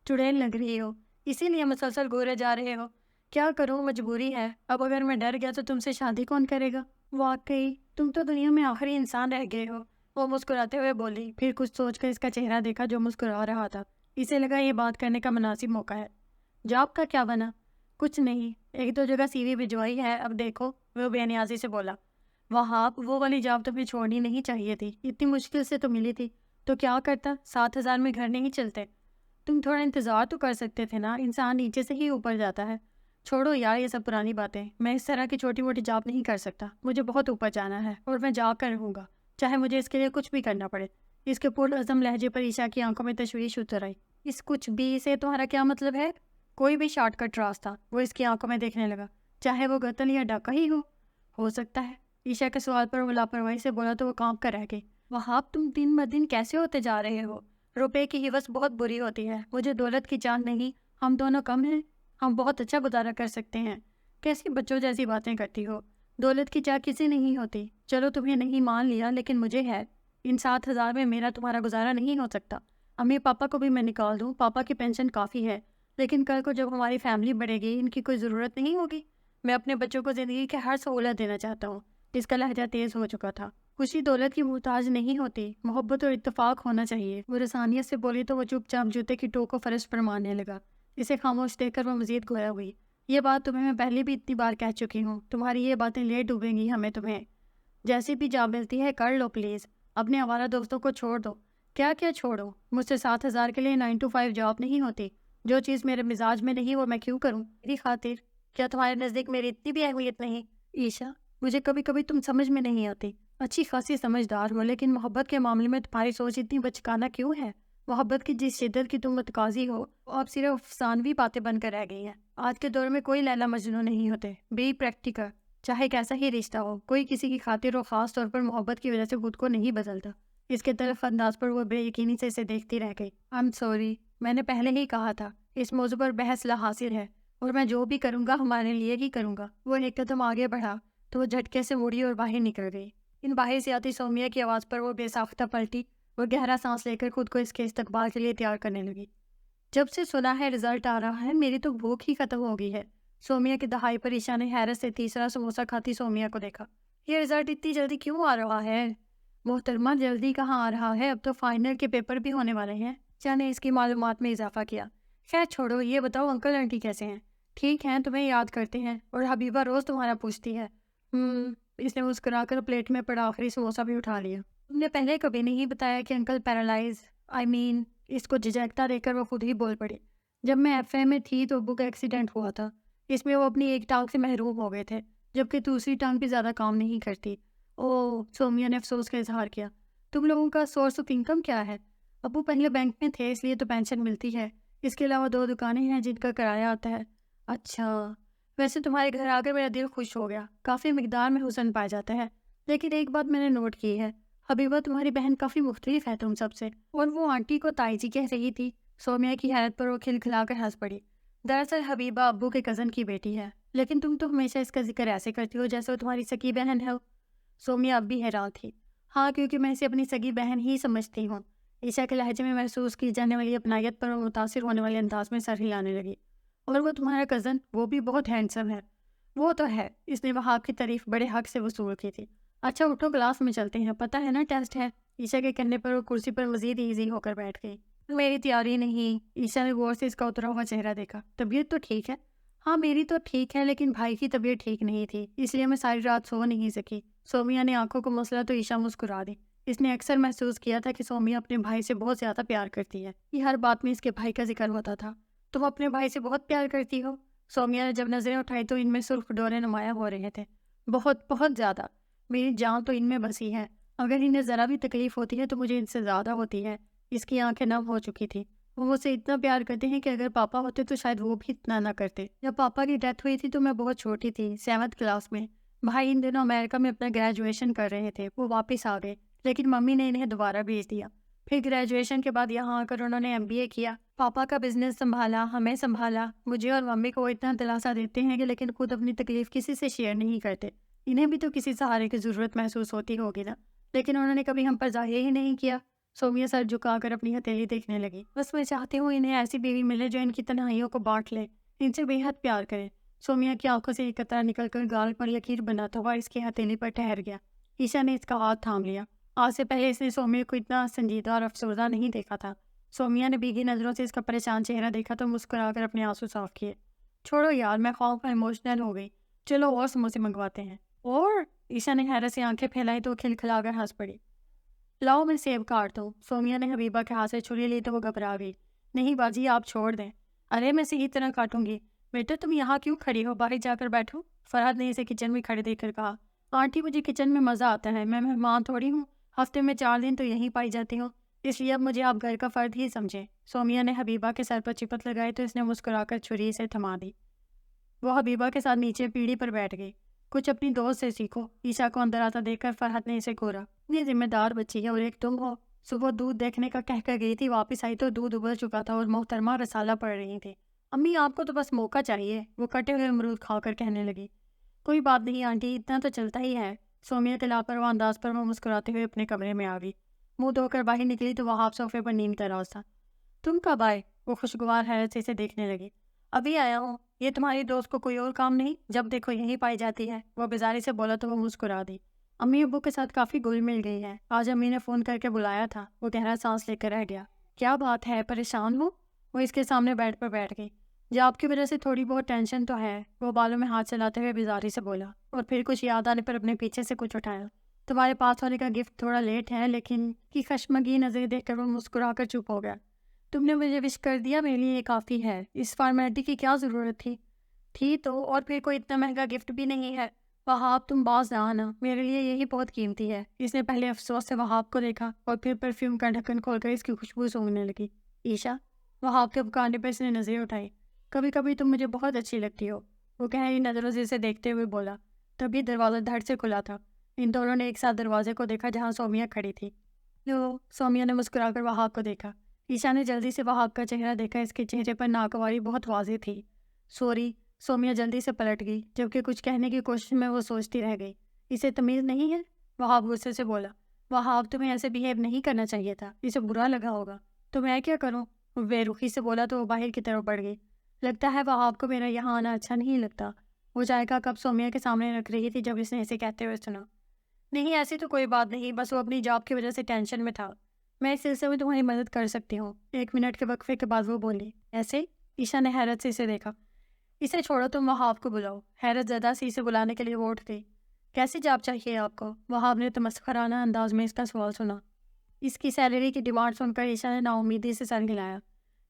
چڑیل لگ رہی ہو، اسی لیے مسلسل گورے جا رہے ہو۔ کیا کروں، مجبوری ہے۔ اب اگر میں ڈر گیا تو تم سے شادی کون کرے گا؟ واقعی تم تو دنیا میں آخری انسان رہ گئے ہو، وہ مسکراتے ہوئے بولی۔ پھر کچھ سوچ کر اس کا چہرہ دیکھا جو مسکرا رہا تھا۔ اسے لگا یہ بات کرنے کا مناسب موقع ہے۔ جاب کا کیا بنا؟ کچھ نہیں، 1-2 جگہ سی وی بھجوائی ہے، اب دیکھو، وہ بے نیازی سے بولا۔ وہاب، وہ والی جاب تمہیں چھوڑنی نہیں چاہیے تھی، اتنی مشکل سے تو ملی تھی، تو کیا کرتا؟ 7,000 میں گھر نہیں چلتے۔ تم تھوڑا انتظار تو کر سکتے تھے نا، انسان نیچے سے ہی اوپر جاتا ہے۔ چھوڑو یار یہ سب پرانی باتیں، میں اس طرح کی چھوٹی موٹی جاب نہیں کر سکتا، مجھے بہت اوپر جانا ہے اور میں جا کر رہوں گا، چاہے مجھے اس کے لیے کچھ بھی کرنا پڑے۔ اس کے پرعزم لہجے پر عشا کی آنکھوں میں تشویش اتر آئی۔ اس کچھ بھی سے تمہارا کیا مطلب ہے؟ کوئی بھی شارٹ کٹ راستہ، وہ اس کی آنکھوں میں دیکھنے لگا، چاہے وہ قتل یا ڈاکہ ہی ہو سکتا ہے۔ عشا کے سوال پر وہ لاپرواہی سے بولا تو وہ کانپ کر رہ گئی۔ وہاب، تم دن بدن کیسے ہوتے جا رہے ہو؟ روپے کی ہوس بہت بری ہوتی ہے، مجھے دولت کی چاہ نہیں، ہم دونوں کم ہیں، ہم بہت اچھا گزارا کر سکتے ہیں۔ کیسی بچوں جیسی باتیں کرتی ہو؟ دولت کی چاہ کسی نہیں ہوتی، چلو تمہیں نہیں مان لیا، لیکن مجھے ہے۔ ان 7,000 میں میرا تمہارا گزارا نہیں ہو سکتا۔ امی پاپا کو بھی میں نکال دوں، پاپا کی پینشن کافی ہے، لیکن کل کو جب ہماری فیملی بڑھے گی ان کی کوئی ضرورت نہیں ہوگی۔ میں اپنے بچوں کو زندگی کی ہر سہولت دینا چاہتا ہوں۔ اس کا لہجہ تیز ہو چکا تھا۔ خوشی دولت کی محتاج نہیں ہوتی، محبت اور اتفاق ہونا چاہیے۔ وہ رسانیت سے بولی تو وہ چپ چاپ جوتے کی ٹو کو فرش پر مارنے لگا۔ اسے خاموش دیکھ کر وہ مزید گویا ہوئی۔ یہ بات تمہیں میں پہلے بھی اتنی بار کہہ چکی ہوں، تمہاری یہ باتیں لے ڈوبیں گی ہمیں تمہیں۔ جیسی بھی جاب ملتی ہے کر لو پلیز، اپنے آوارہ دوستوں کو چھوڑ دو۔ کیا چھوڑو؟ مجھ سے 7,000 کے لیے 9 to 5 جاب نہیں ہوتی۔ جو چیز میرے مزاج میں نہیں وہ میں کیوں کروں؟ میری خاطر کیا تمہارے نزدیک میری اتنی بھی اہمیت نہیں؟ عشا، مجھے کبھی کبھی تم سمجھ میں نہیں آتی۔ اچھی خاصی سمجھدار ہو، لیکن محبت کے معاملے میں تمہاری سوچ اتنی بچکانا کیوں ہے؟ محبت کی جس شدت کی تم متقاضی ہو وہ اب صرف افسانوی باتیں بن کر رہ گئی ہیں۔ آج کے دور میں کوئی لیلا مجنوں نہیں ہوتے۔ Be practical. چاہے کیسا ہی رشتہ ہو، کوئی کسی کی خاطر اور خاص طور پر محبت کی وجہ سے خود کو نہیں بدلتا۔ اس کے طرف انداز پر وہ بے یقینی سے اسے دیکھتی رہ گئی۔ I'm sorry، میں نے پہلے ہی کہا تھا اس موضوع پر بحث لا حاصل ہے، اور میں جو بھی کروں گا ہمارے لیے ہی کروں گا۔ وہ ایک قدم آگے بڑھا تو وہ جھٹکے سے مڑی اور باہر نکل گئی۔ ان باہر سے آتی سومیا کی آواز پر وہ بے ساختہ پلٹی اور گہرا سانس لے کر خود کو اس کے استقبال کے لیے تیار کرنے لگی۔ جب سے سنا ہے رزلٹ آ رہا ہے، میری تو بھوک ہی ختم ہو گئی ہے۔ سومیا کی دہائی پر عشا نے حیرت سے تیسرا سموسہ کھاتی سومیا کو دیکھا۔ یہ رزلٹ اتنی جلدی کیوں آ رہا ہے؟ محترمہ، جلدی کہاں آ رہا ہے، اب تو فائنل کے پیپر بھی ہونے والے ہیں۔ عشا نے اس کی معلومات میں اضافہ کیا۔ خیر چھوڑو، یہ بتاؤ انکل آنٹی کیسے ہیں؟ ٹھیک ہیں، تمہیں یاد کرتے ہیں، اور حبیبہ روز تمہارا پوچھتی ہے۔ اس نے مسکرا کر پلیٹ میں پڑا آخری سموسہ بھی اٹھا لیا۔ تم نے پہلے کبھی نہیں بتایا کہ انکل پیرالائز، اس کو جھجکتا دیکھ کر وہ خود ہی بول پڑی۔ جب میں ایف اے میں تھی تو ابو کا ایکسیڈنٹ ہوا تھا، اس میں وہ اپنی ایک ٹانگ سے محروم ہو گئے تھے، جبکہ دوسری ٹانگ بھی زیادہ کام نہیں کرتی۔ اوہ، سومیا نے افسوس کا اظہار کیا۔ تم لوگوں کا سورس آف انکم کیا ہے؟ ابو پہلے بینک میں تھے، اس لیے تو پینشن ملتی ہے۔ اس کے علاوہ 2 دکانیں ہیں جن کا کرایہ آتا ہے۔ اچھا، ویسے تمہارے گھر آ کر میرا دل خوش ہو گیا، کافی مقدار میں حسن پایا جاتا ہے۔ لیکن ایک بات میں نے نوٹ کی ہے، حبیبہ تمہاری بہن کافی مختلف ہے تم سب سے، اور وہ آنٹی کو تائی جی کہہ رہی تھی۔ سومیا کی حیرت پر وہ کھلکھلا کر ہنس پڑی۔ دراصل حبیبہ ابو کے کزن کی بیٹی ہے، لیکن تم تو ہمیشہ اس کا ذکر ایسے کرتی ہو جیسے وہ تمہاری سکی بہن ہے۔ سومیا اب بھی حیران تھی۔ ہاں، کیونکہ میں اسے اپنی سگی بہن ہی سمجھتی ہوں۔ عشا کے لہجے میں محسوس کی جانے والی اپنائیت پر وہ متاثر ہونے والے انداز میں سر ہلانے لگی۔ اور وہ تمہارا کزن، وہ بھی بہت ہینڈسم ہے۔ وہ تو ہے، اس نے وہاب کی تعریف بڑے حق سے وصول کی تھی۔ اچھا اٹھو، کلاس میں چلتے ہیں، پتہ ہے نا ٹیسٹ ہے۔ عشا کے کہنے پر وہ کرسی پر مزید ایزی ہو کر بیٹھ گئی۔ میری تیاری نہیں۔ عشا نے غور سے اس کا اترا ہوا چہرہ دیکھا۔ طبیعت تو ٹھیک ہے؟ ہاں میری تو ٹھیک ہے، لیکن بھائی کی طبیعت ٹھیک نہیں تھی، اس لیے میں ساری رات سو نہیں سکی۔ سومیا نے آنکھوں کو مسلا تو عشا مسکرا دی۔ اس نے اکثر محسوس کیا تھا کہ سومیا اپنے بھائی سے بہت زیادہ پیار کرتی ہے۔ یہ ہر بات میں اس کے بھائی کا ذکر ہوتا تھا۔ تم اپنے بھائی سے بہت پیار کرتی ہو؟ سومیا نے جب نظریں اٹھائی تو ان میں سرخ ڈورے نمایاں ہو رہے تھے۔ بہت بہت زیادہ، میری جان تو ان میں بسی ہے۔ اگر انہیں ذرا بھی تکلیف ہوتی ہے تو مجھے ان سے زیادہ ہوتی ہے۔ اس کی آنکھیں نم ہو چکی تھی۔ وہ مجھ سے اتنا پیار کرتے ہیں کہ اگر پاپا ہوتے تو شاید وہ بھی اتنا نہ کرتے۔ جب پاپا کی ڈیتھ ہوئی تھی تو میں بہت چھوٹی تھی، 7ویں کلاس میں۔ بھائی ان دنوں امریکہ میں اپنا گریجویشن کر رہے تھے، وہ واپس آ گئے، لیکن ممی نے انہیں دوبارہ بھیج دیا۔ پھر گریجویشن کے بعد یہاں آ کر انہوں نے MBA کیا، پاپا کا بزنس سنبھالا، ہمیں سنبھالا۔ مجھے اور ممی کو وہ اتنا دلاسا دیتے ہیں کہ لیکن خود اپنی تکلیف کسی سے شیئر نہیں کرتے۔ انہیں بھی تو کسی سہارے کی ضرورت محسوس ہوتی ہوگی نا، لیکن انہوں نے کبھی ہم پر ظاہر ہی نہیں کیا۔ سومیا سر جھکا کر اپنی ہتھیلی دیکھنے لگی۔ بس میں چاہتی ہوں انہیں ایسی بیوی ملے جو ان کی تنہائیوں کو بانٹ لے، ان سے بے حد پیار کرے۔ سومیا کی آنکھوں سے ایک قطرہ نکل کر گال پر لکیر بناتا ہوا اس کی ہتھیلی پر ٹھہر گیا۔ عشا نے اس کا ہاتھ تھام لیا۔ آج سے پہلے اس نے سومیا کو اتنا سنجیدہ اور افسردہ نہیں دیکھا تھا۔ سومیا نے بھیگی نظروں سے اس کا پریشان چہرہ دیکھا تو مسکرا کر اپنے آنسو صاف کیے۔ چھوڑو یار، میں خواب کا ایموشنل ہو گئی، چلو اور سموسے منگواتے ہیں۔ اور عشا نے حیرت سے آنکھیں پھیلائی تو کھلکھلا کر ہنس پڑی۔ لاؤ میں سیب کاٹ دوں۔ سومیا نے حبیبہ کے ہاتھ سے چھری لی تو وہ گھبرا گئی۔ نہیں باجی، آپ چھوڑ دیں۔ ارے میں صحیح طرح کاٹوں گی۔ بیٹا تم یہاں کیوں کھڑی ہو، باہر جا کر بیٹھو۔ فرحت نے اسے کچن میں کھڑے دیکھ کر کہا۔ آنٹی مجھے کچن میں مزہ آتا ہے، میں مہمان تھوڑی ہوں، ہفتے میں 4 دن تو یہیں پائی جاتی ہوں، اس لیے اب مجھے آپ گھر کا فرد ہی سمجھیں۔ سومیا نے حبیبہ کے سر پر چپت لگائی تو اس نے مسکرا کر چھری سے تھما دی۔ وہ حبیبہ کے ساتھ نیچے پیڑھی پر بیٹھ گئی۔ کچھ اپنی دوست سے سیکھو۔ عشا کو اندر آتا دیکھ کر فرحت نے اسے گھورا۔ اتنی ذمہ دار بچی ہے، اور ایک تم ہو۔ صبح دودھ دیکھنے کا کہہ کر گئی تھی، واپس آئی تو دودھ ابل چکا تھا اور محترمہ رسالہ پڑھ رہی تھی۔ امی آپ کو تو بس موقع چاہیے، وہ کٹے ہوئے امرود کھا کر کہنے لگی۔ کوئی بات نہیں آنٹی، اتنا تو چلتا ہی ہے۔ سومیا کے لاپرواہ انداز پر وہ مسکراتے ہوئے اپنے کمرے میں آ گئی۔ منہ دھو کر باہر نکلی تو وہاب صوفے پر نیم تراز تھا۔ تم کب آئے؟ وہ خوشگوار حیرت سے اسے دیکھنے لگی۔ ابھی آیا ہوں۔ یہ تمہاری دوست کو کوئی اور کام نہیں؟ جب دیکھو یہیں پائی جاتی ہے۔ وہ بیزاری سے بولا تو وہ مسکرا دی۔ امی ابو کے ساتھ کافی گل مل گئی ہے، آج امی نے فون کر کے بلایا تھا۔ وہ گہرا سانس لے کر رہ گیا۔ کیا بات ہے، پریشان ہو؟ وہ اس کے سامنے بیڈ پر بیٹھ گئی۔ جب آپ کی وجہ سے تھوڑی بہت ٹینشن تو ہے، وہ بالوں میں ہاتھ چلاتے ہوئے بیزاری سے بولا، اور پھر کچھ یاد آنے پر اپنے پیچھے سے کچھ اٹھایا۔ تمہارے پاس ہونے کا گفٹ تھوڑا لیٹ ہے، لیکن کی خشمگین نظریں دیکھ کر وہ مسکرا کر چپ ہو گیا۔ تم نے مجھے وش کر دیا، میرے لیے یہ کافی ہے، اس فارمیلٹی کی کیا ضرورت تھی تو، اور پھر کوئی اتنا مہنگا گفٹ بھی نہیں ہے۔ وہاب تم باز نہ آنا، میرے لیے یہی بہت قیمتی ہے۔ اس نے پہلے افسوس سے وہاب کو دیکھا اور پھر پرفیوم کا ڈھکن کھول کر اس کی خوشبو سونگنے لگی۔ عشا، وہاب کے پکارنے پر اس نے نظریں اٹھائی۔ کبھی کبھی تم مجھے بہت اچھی لگتی ہو، وہ گہری نظروں سے اسے دیکھتے ہوئے بولا۔ تبھی دروازہ دھڑ سے کھلا تھا۔ ان دونوں نے ایک ساتھ دروازے کو دیکھا جہاں سومیا کھڑی تھی۔ لو، سومیا نے مسکرا کر وہاب کو دیکھا۔ عیشا نے جلدی سے وہاب کا چہرہ دیکھا، اس کے چہرے پر ناگواری بہت واضح تھی۔ سوری، سومیا جلدی سے پلٹ گئی، جبکہ کچھ کہنے کی کوشش میں وہ سوچتی رہ گئی۔ اسے تمیز نہیں ہے؟ وہاب غصے سے بولا۔ وہاب، تمہیں ایسے بیہیو نہیں کرنا چاہیے تھا، اسے برا لگا ہوگا۔ تو میں کیا کروں؟ وہ بے رخی سے بولا تو وہ باہر کی طرف بڑھ گئی۔ لگتا ہے وہاب کو میرا یہاں آنا اچھا نہیں لگتا۔ وہ چائے کا کپ سومیا کے سامنے رکھ رہی تھی جب اس نے اسے کہتے ہوئے سنا۔ نہیں، ایسی تو کوئی بات نہیں، بس وہ اپنی جاب کی وجہ سے ٹینشن میں تھا۔ میں اس سلسلے میں تمہاری مدد کر سکتی ہوں۔ 1 منٹ کے وقفے کے بعد وہ بولی۔ ایسے؟ عیشا نے حیرت سے اسے دیکھا۔ اسے چھوڑو، تم وہاب کو بلاؤ۔ حیرت زدہ سے اسے بلانے کے لیے وہ اٹھ گئی۔ کیسی جاب چاہیے آپ کو؟ وہاب نے تمسخرانہ انداز میں اس کا سوال سنا۔ اس کی سیلری کی ڈیمانڈ سن کر عیشا نے نا امیدی سے سر ہلایا۔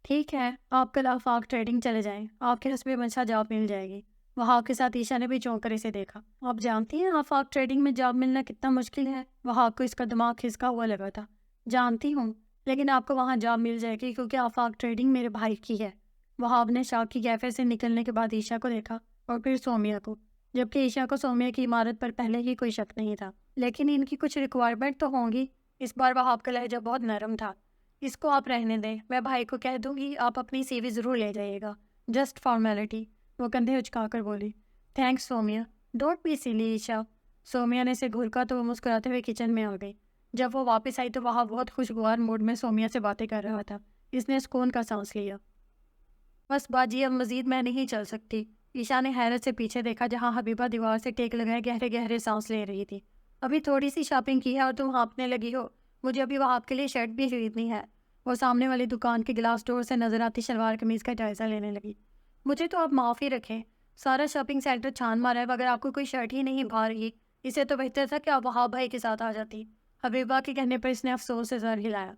ٹھیک ہے، آپ کل آفاق ٹریڈنگ چلے جائیں، آپ کے حسب منشا جاب مل جائے گی۔ وہاب کے ساتھ عیشا نے بھی چونک کر اسے دیکھا۔ آپ جانتی ہیں آفاق ٹریڈنگ میں جاب ملنا کتنا مشکل ہے؟ وہاب کو اس کا دماغ کھسکا ہوا لگا تھا۔ جانتی ہوں، لیکن آپ کو وہاں جاب مل جائے گی کیونکہ آفاق ٹریڈنگ میرے بھائی کی ہے۔ وہاب نے شاک کی کیفے سے نکلنے کے بعد عیشا کو دیکھا اور پھر سومیا کو، جبکہ عیشا کو سومیا کی عمارت پر پہلے ہی کوئی شک نہیں تھا۔ لیکن ان کی کچھ ریکوائرمنٹ تو ہوں گی۔ اس بار وہاب کا لہجہ بہت نرم تھا۔ اس کو آپ رہنے دیں، میں بھائی کو کہہ دوں گی، آپ اپنی سی وی ضرور لے جائیے گا، جسٹ فارمیلٹی۔ وہ کندھے اچکا کر بولی۔ تھینکس سومیا، ڈونٹ بی سیلی عیشا۔ سومیا نے اسے گھورکا تو وہ مسکراتے ہوئے کچن میں آ گئی۔ جب وہ واپس آئی تو وہاں بہت خوشگوار موڈ میں سومیا سے باتیں کر رہا تھا۔ اس نے سکون کا سانس لیا۔ بس باجی، اب مزید میں نہیں چل سکتی۔ عیشا نے حیرت سے پیچھے دیکھا جہاں حبیبہ دیوار سے ٹیک لگائے گہرے گہرے سانس لے رہی تھی۔ ابھی تھوڑی سی شاپنگ کی ہے اور تم ہانپنے لگی ہو؟ مجھے ابھی وہاں آپ کے لیے شرٹ بھی خریدنی ہے۔ وہ سامنے والی دکان کے گلاس ڈور سے نظر آتی شلوار قمیض کا جائزہ لینے لگی۔ مجھے تو آپ معاف ہی رکھیں، سارا شاپنگ سینٹر چھان مارا ہے مگر آپ کو کوئی شرٹ ہی نہیں بھا رہی۔ اسے تو بہتر تھا کہ آپ وہاں بھائی کے ساتھ آ جاتی۔ حبیبہ کے کہنے پر اس نے افسوس سے سر ہلایا۔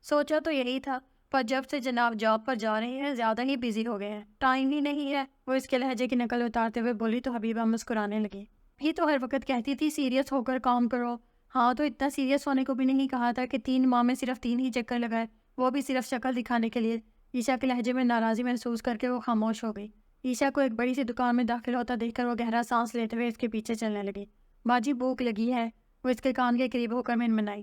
سوچا تو یہی تھا، پر جب سے جناب جاب پر جا رہے ہیں زیادہ ہی بزی ہو گئے ہیں، ٹائم ہی نہیں ہے۔ وہ اس کے لہجے کی نقل اتارتے ہوئے بولی تو حبیبہ مسکرانے لگی۔ یہ تو ہر وقت کہتی تھی سیریس ہو کر کام کرو۔ ہاں تو اتنا سیریس ہونے کو بھی نہیں کہا تھا کہ 3 ماہ میں صرف 3 ہی چکر لگائے، وہ بھی صرف شکل دکھانے کے لیے۔ عیشا کے لہجے میں ناراضی محسوس کر کے وہ خاموش ہو گئی۔ عیشا کو ایک بڑی سی دکان میں داخل ہوتا دیکھ کر وہ گہرا سانس لیتے ہوئے اس کے پیچھے چلنے لگی۔ باجی بھوک لگی ہے، وہ اس کے کان کے قریب ہو کر منمنائی۔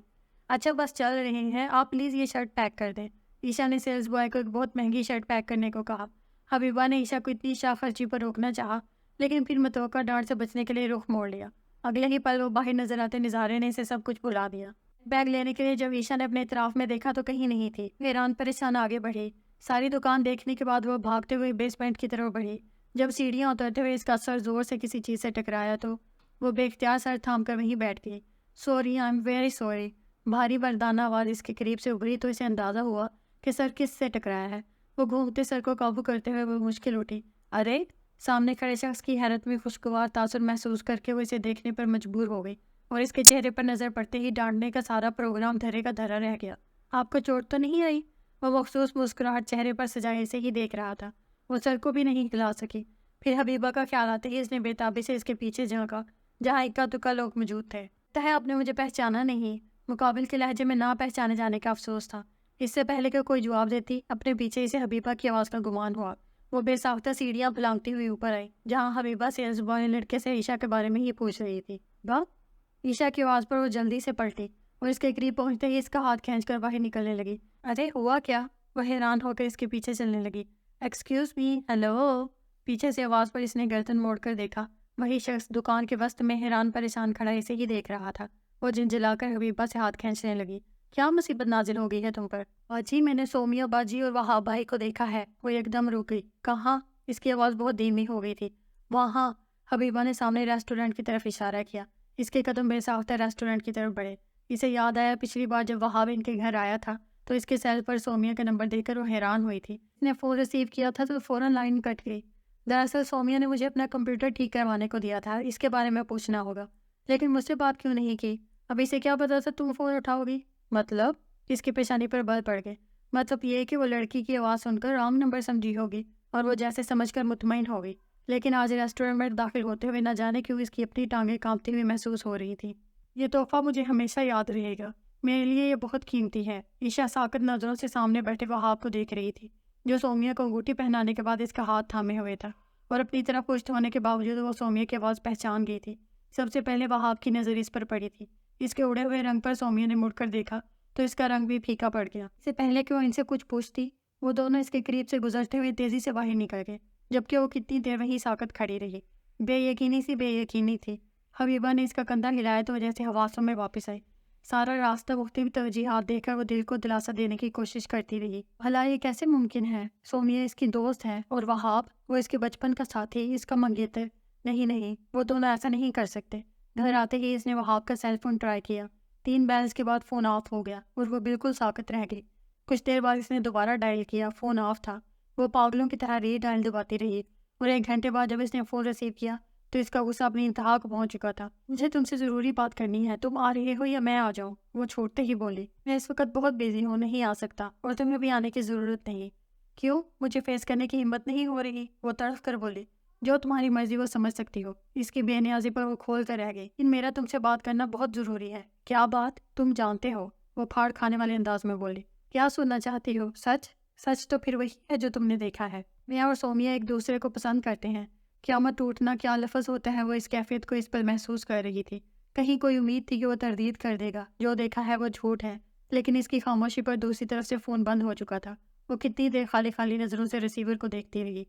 اچھا بس چل رہے ہیں، آپ پلیز یہ شرٹ پیک کر دیں۔ عیشا نے سیلز بوائے کو ایک بہت مہنگی شرٹ پیک کرنے کو کہا۔ حبیبہ نے عیشا کو اتنی شاہ خرچی پر روکنا چاہا، لیکن پھر متوقع ڈانٹ سے بچنے کے لیے رخ موڑ لیا۔ اگلے ہی پل وہ باہر نظر آتے نظارے نے اسے سب کچھ بھلا دیا۔ بیگ لینے کے لیے جب عیشا نے اپنے اطراف میں دیکھا تو کہیں نہیں تھی۔ حیران پریشان آگے بڑھی۔ ساری دکان دیکھنے کے بعد وہ بھاگتے ہوئے بیسمنٹ کی طرف بڑھی۔ جب سیڑھیاں اترتے ہوئے اس کا سر زور سے کسی چیز سے ٹکرایا تو وہ بے اختیار سر تھام کر وہیں بیٹھ گئی۔ Sorry, I am very sorry. بھاری مردانہ آواز اس کے قریب سے ابھری تو اسے اندازہ ہوا کہ سر کس سے ٹکرایا ہے۔ وہ گھومتے سر کو قابو کرتے ہوئے وہ مشکل اٹھی۔ ارے! سامنے کھڑے شخص کی حیرت میں خوشگوار تاثر محسوس کر کے وہ اسے دیکھنے پر مجبور ہو گئی اور اس کے چہرے پر نظر پڑتے ہی ڈانٹنے کا سارا پروگرام دھرے کا دھرا رہ گیا۔ آپ کو چوٹ تو نہیں آئی؟ وہ مخصوص مسکراہٹ چہرے پر سجائے سے ہی دیکھ رہا تھا۔ وہ سر کو بھی نہیں ہلا سکی۔ پھر حبیبہ کا خیال آتے ہی اس نے بے تابی سے اس کے پیچھے جھانکا جہاں اکا دکا لوگ موجود تھے۔ ہے آپ نے مجھے پہچانا نہیں؟ مقابل کے لہجے میں نہ پہچانے جانے کا افسوس تھا۔ اس سے پہلے کہ کوئی جواب دیتی اپنے پیچھے اسے حبیبہ کی آواز کا گمان ہوا۔ وہ بے ساختہ سیڑھیاں پھلانگتی ہوئی اوپر آئی جہاں حبیبہ سیلز بوائے لڑکے سے عیشا کے بارے میں ہی پوچھ رہی تھی۔ عیشا کی آواز پر وہ جلدی سے پلٹی اور اس کے قریب پہنچتے ہی اس کا ہاتھ کھینچ کر باہر نکلنے لگی۔ ارے ہوا کیا؟ وہ حیران ہو کر اس کے پیچھے چلنے لگی۔ Excuse me, hello. پیچھے سے آواز پر اس نے گردن موڑ کر دیکھا۔ وہی شخص دکان کے وسط میں حیران پریشان کھڑا اسے ہی دیکھ رہا تھا۔ وہ جھنجھلا کر حبیبہ سے ہاتھ کھینچنے لگی۔ کیا مصیبت نازل ہو گئی ہے تم پر؟ باجی، میں نے سومیا باجی اور وہاب بھائی کو دیکھا ہے۔ وہ ایک دم رک گئی۔ کہاں؟ اس کی آواز بہت دھیمی ہو گئی تھی۔ وہاں۔ حبیبہ نے سامنے ریسٹورنٹ کی طرف اشارہ کیا۔ اس کے قدم بے ساختہ ریسٹورنٹ کی طرف بڑھے۔ اسے یاد آیا پچھلی بار جب وہاب ان کے گھر آیا تھا تو اس کے سیل پر سومیا کا نمبر دیکھ کر وہ حیران ہوئی تھی۔ اس نے فون ریسیو کیا تھا تو فوراً لائن کٹ گئی۔ دراصل سومیا نے مجھے اپنا کمپیوٹر ٹھیک کروانے کو دیا تھا، اس کے بارے میں پوچھنا ہوگا، لیکن مجھ سے بات کیوں نہیں کی؟ اب اسے کیا پتا تھا تم فون اٹھاؤ گی؟ مطلب؟ اس کی پیشانی پر بل پڑ گئے۔ مطلب یہ کہ وہ لڑکی کی آواز سن کر رانگ نمبر سمجھی ہوگی اور وہ جیسے سمجھ کر مطمئن ہو گئی، لیکن آج ریسٹورنٹ میں داخل ہوتے ہوئے نہ جانے کیوں اس کی اپنی ٹانگیں کانپتی ہوئی محسوس ہو رہی تھی۔ یہ تحفہ مجھے ہمیشہ یاد رہے گا، میرے لیے یہ بہت قیمتی ہے۔ عیشا ساکت نظروں سے سامنے بیٹھے وہاب کو دیکھ رہی تھی جو سومیا کو انگوٹھی پہنانے کے بعد اس کا ہاتھ تھامے ہوئے تھا، اور اپنی طرف پشت ہونے کے باوجود وہ سومیا کی آواز پہچان گئی تھی۔ سب سے پہلے وہاب کی نظر اس پر پڑی تھی۔ اس کے اڑے ہوئے رنگ پر سومیا نے مڑ کر دیکھا تو اس کا رنگ بھی پھیکا پڑ گیا۔ اس سے پہلے کہ وہ ان سے کچھ پوچھتی، وہ دونوں اس کے قریب سے گزرتے ہوئے تیزی سے باہر نکل گئے، جبکہ وہ کتنی دیر وہیں ساکت کھڑی رہی، بے یقینی تھی۔ حبیبہ نے اس کا کندھا ہلایا تو جیسے حواسوں میں واپس آئی۔ سارا راستہ مختلف توجیہات دے کر وہ دل کو دلاسا دینے کی کوشش کرتی رہی۔ بھلا یہ کیسے ممکن ہے؟ سومیا اس کی دوست ہے اور وہاب وہ اس کے بچپن کا ساتھی، اس کا منگیتر۔ نہیں، وہ دونوں ایسا نہیں کر سکتے۔ گھر آتے ہی اس نے وہاب کا سیل فون ٹرائی کیا۔ 3 بیلز کے بعد فون آف ہو گیا اور وہ بالکل ساکت رہ گئی۔ کچھ دیر بعد اس نے دوبارہ ڈائل کیا، فون آف تھا۔ وہ پاگلوں کی طرح ری ڈائل دباتی رہی اور 1 گھنٹے بعد جب اس نے فون ریسیو کیا تو اس کا غصہ اپنی انتہا کو پہنچ چکا تھا۔ مجھے تم سے ضروری بات کرنی ہے، تم آ رہے ہو یا میں آ جاؤں؟ وہ چھوڑتے ہی بولی، میں اس وقت بہت بیزی ہوں، نہیں آ سکتا، اور تمہیں بھی آنے کی ضرورت نہیں۔ کیوں؟ مجھے فیس کرنے کی ہمت نہیں ہو رہی؟ وہ تڑف کر بولی، جو تمہاری مرضی وہ سمجھ سکتی ہو۔ اس کی بے نیازی پر وہ کھول کر رہ گئی، لیکن میرا تم سے بات کرنا بہت ضروری ہے۔ کیا بات؟ تم جانتے ہو، وہ پھاڑ کھانے والے انداز میں بولی۔ کیا سننا چاہتی ہو؟ سچ؟ سچ تو پھر وہی ہے جو تم نے دیکھا ہے۔ میں اور سومیا ایک دوسرے کو پسند کرتے ہیں۔ قیامت ٹوٹنا کیا لفظ ہوتا ہے، وہ اس کیفیت کو اس پر محسوس کر رہی تھی۔ کہیں کوئی امید تھی کہ وہ تردید کر دے گا، جو دیکھا ہے وہ جھوٹ ہے، لیکن اس کی خاموشی پر دوسری طرف سے فون بند ہو چکا تھا۔ وہ کتنی دیر خالی نظروں سے ریسیور کو دیکھتی رہی۔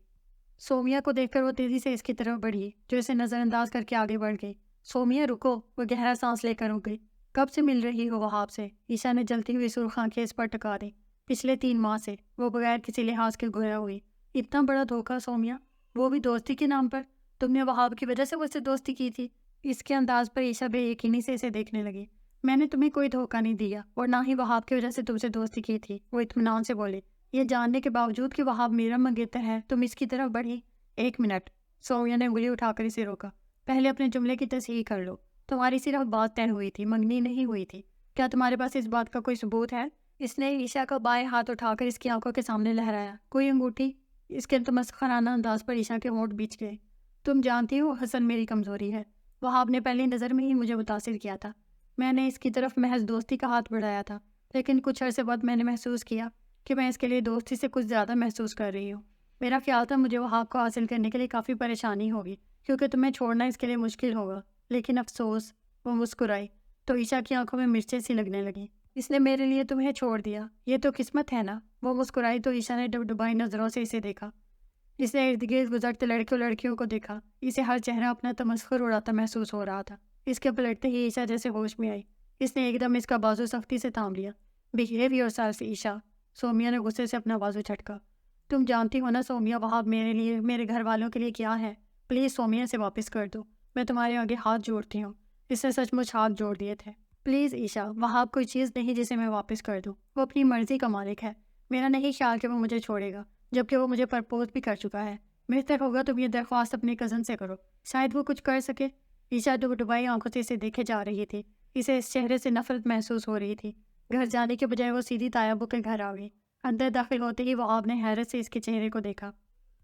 سومیا کو دیکھ کر وہ تیزی سے اس کی طرف بڑھی، جو اسے نظر انداز کر کے آگے بڑھ گئی۔ سومیا رکو، وہ گہرا سانس لے کر رک گئی۔ کب سے مل رہی ہو وہاب سے؟ عیشا نے جلتی ہوئی سرخ آنکھیں اس پر ٹکا دی۔ پچھلے 3 ماہ سے، وہ بغیر کسی لحاظ کے گزرا ہوئی۔ اتنا بڑا دھوکہ سومیا، وہ بھی دوستی کے نام پر؟ تم نے وہاب کی وجہ سے مجھ سے دوستی کی تھی؟ اس کے انداز پر عیشا بے یقینی سے اسے دیکھنے لگی۔ میں نے تمہیں کوئی دھوکہ نہیں دیا اور نہ ہی وہاب کی وجہ سے تم سے دوستی کی تھی، وہ اطمینان سے بولی۔ یہ جاننے کے باوجود کہ وہاب میرا منگیتر ہے تم اس کی طرف بڑھی؟ 1 منٹ، سومیا نے انگلی اٹھا کر اسے روکا۔ پہلے اپنے جملے کی تصحیح کر لو۔ تمہاری صرف بات طے ہوئی تھی، منگنی نہیں ہوئی تھی۔ کیا تمہارے پاس اس بات کا کوئی ثبوت ہے؟ اس نے عیشا کا بائیں ہاتھ اٹھا کر اس کی آنکھوں کے سامنے لہرایا۔ کوئی انگوٹھی؟ اس کے تمسخرانہ انداز پر عیشا کے ہونٹ بیچ گئے۔ تم جانتی ہو حسن میری کمزوری ہے۔ وہاب نے پہلی نظر میں ہی مجھے متاثر کیا تھا۔ میں نے اس کی طرف محض دوستی کا ہاتھ بڑھایا تھا، لیکن کچھ عرصے بعد میں نے محسوس کیا کہ میں اس کے لیے دوستی سے کچھ زیادہ محسوس کر رہی ہوں۔ میرا خیال تھا مجھے وہاب کو حاصل کرنے کے لیے کافی پریشانی ہوگی، کیونکہ تمہیں چھوڑنا اس کے لیے مشکل ہوگا، لیکن افسوس۔ وہ مسکرائی تو عیشا کی آنکھوں میں مرچیں سی لگنے لگیں۔ اس نے میرے لیے تمہیں چھوڑ دیا، یہ تو قسمت ہے نا؟ وہ مسکرائی تو عیشا نے ڈبڈبائی نظروں سے اسے دیکھا۔ اس نے ارد گرد گزرتے لڑکیوں کو دیکھا، اسے ہر چہرہ اپنا تمسخر اڑاتا محسوس ہو رہا تھا۔ اس کے پلٹتے ہی عیشا جیسے ہوش میں آئی۔ اس نے ایک دم اس کا بازو سختی سے تھام لیا۔ Behave your self Aisha, Saumya نے غصے سے اپنا بازو جھٹکا۔ تم جانتی ہو نا سومیا، وہاب میرے لیے، میرے گھر والوں کے لیے کیا ہے؟ پلیز سومیا سے واپس کر دو، میں تمہارے آگے ہاتھ جوڑتی ہوں۔ اس نے سچ مچ ہاتھ جوڑ دیے تھے۔ پلیز عیشا، وہاب کوئی چیز نہیں جسے میں واپس کر دوں، وہ اپنی مرضی کا مالک ہے۔ میرا نہیں خیال کہ وہ مجھے چھوڑے گا، جبکہ وہ مجھے پرپوز بھی کر چکا ہے۔ بہتر ہوگا تم یہ درخواست اپنے کزن سے کرو، شاید وہ کچھ کر سکے۔ عیشا ڈبڈبائی آنکھوں سے اسے دیکھے جا رہی تھی۔ اسے اس چہرے سے نفرت محسوس ہو رہی تھی۔ گھر جانے کے بجائے وہ سیدھی تایابو کے گھر آ گئی۔ اندر داخل ہوتے ہی وہاب نے حیرت سے اس کے چہرے کو دیکھا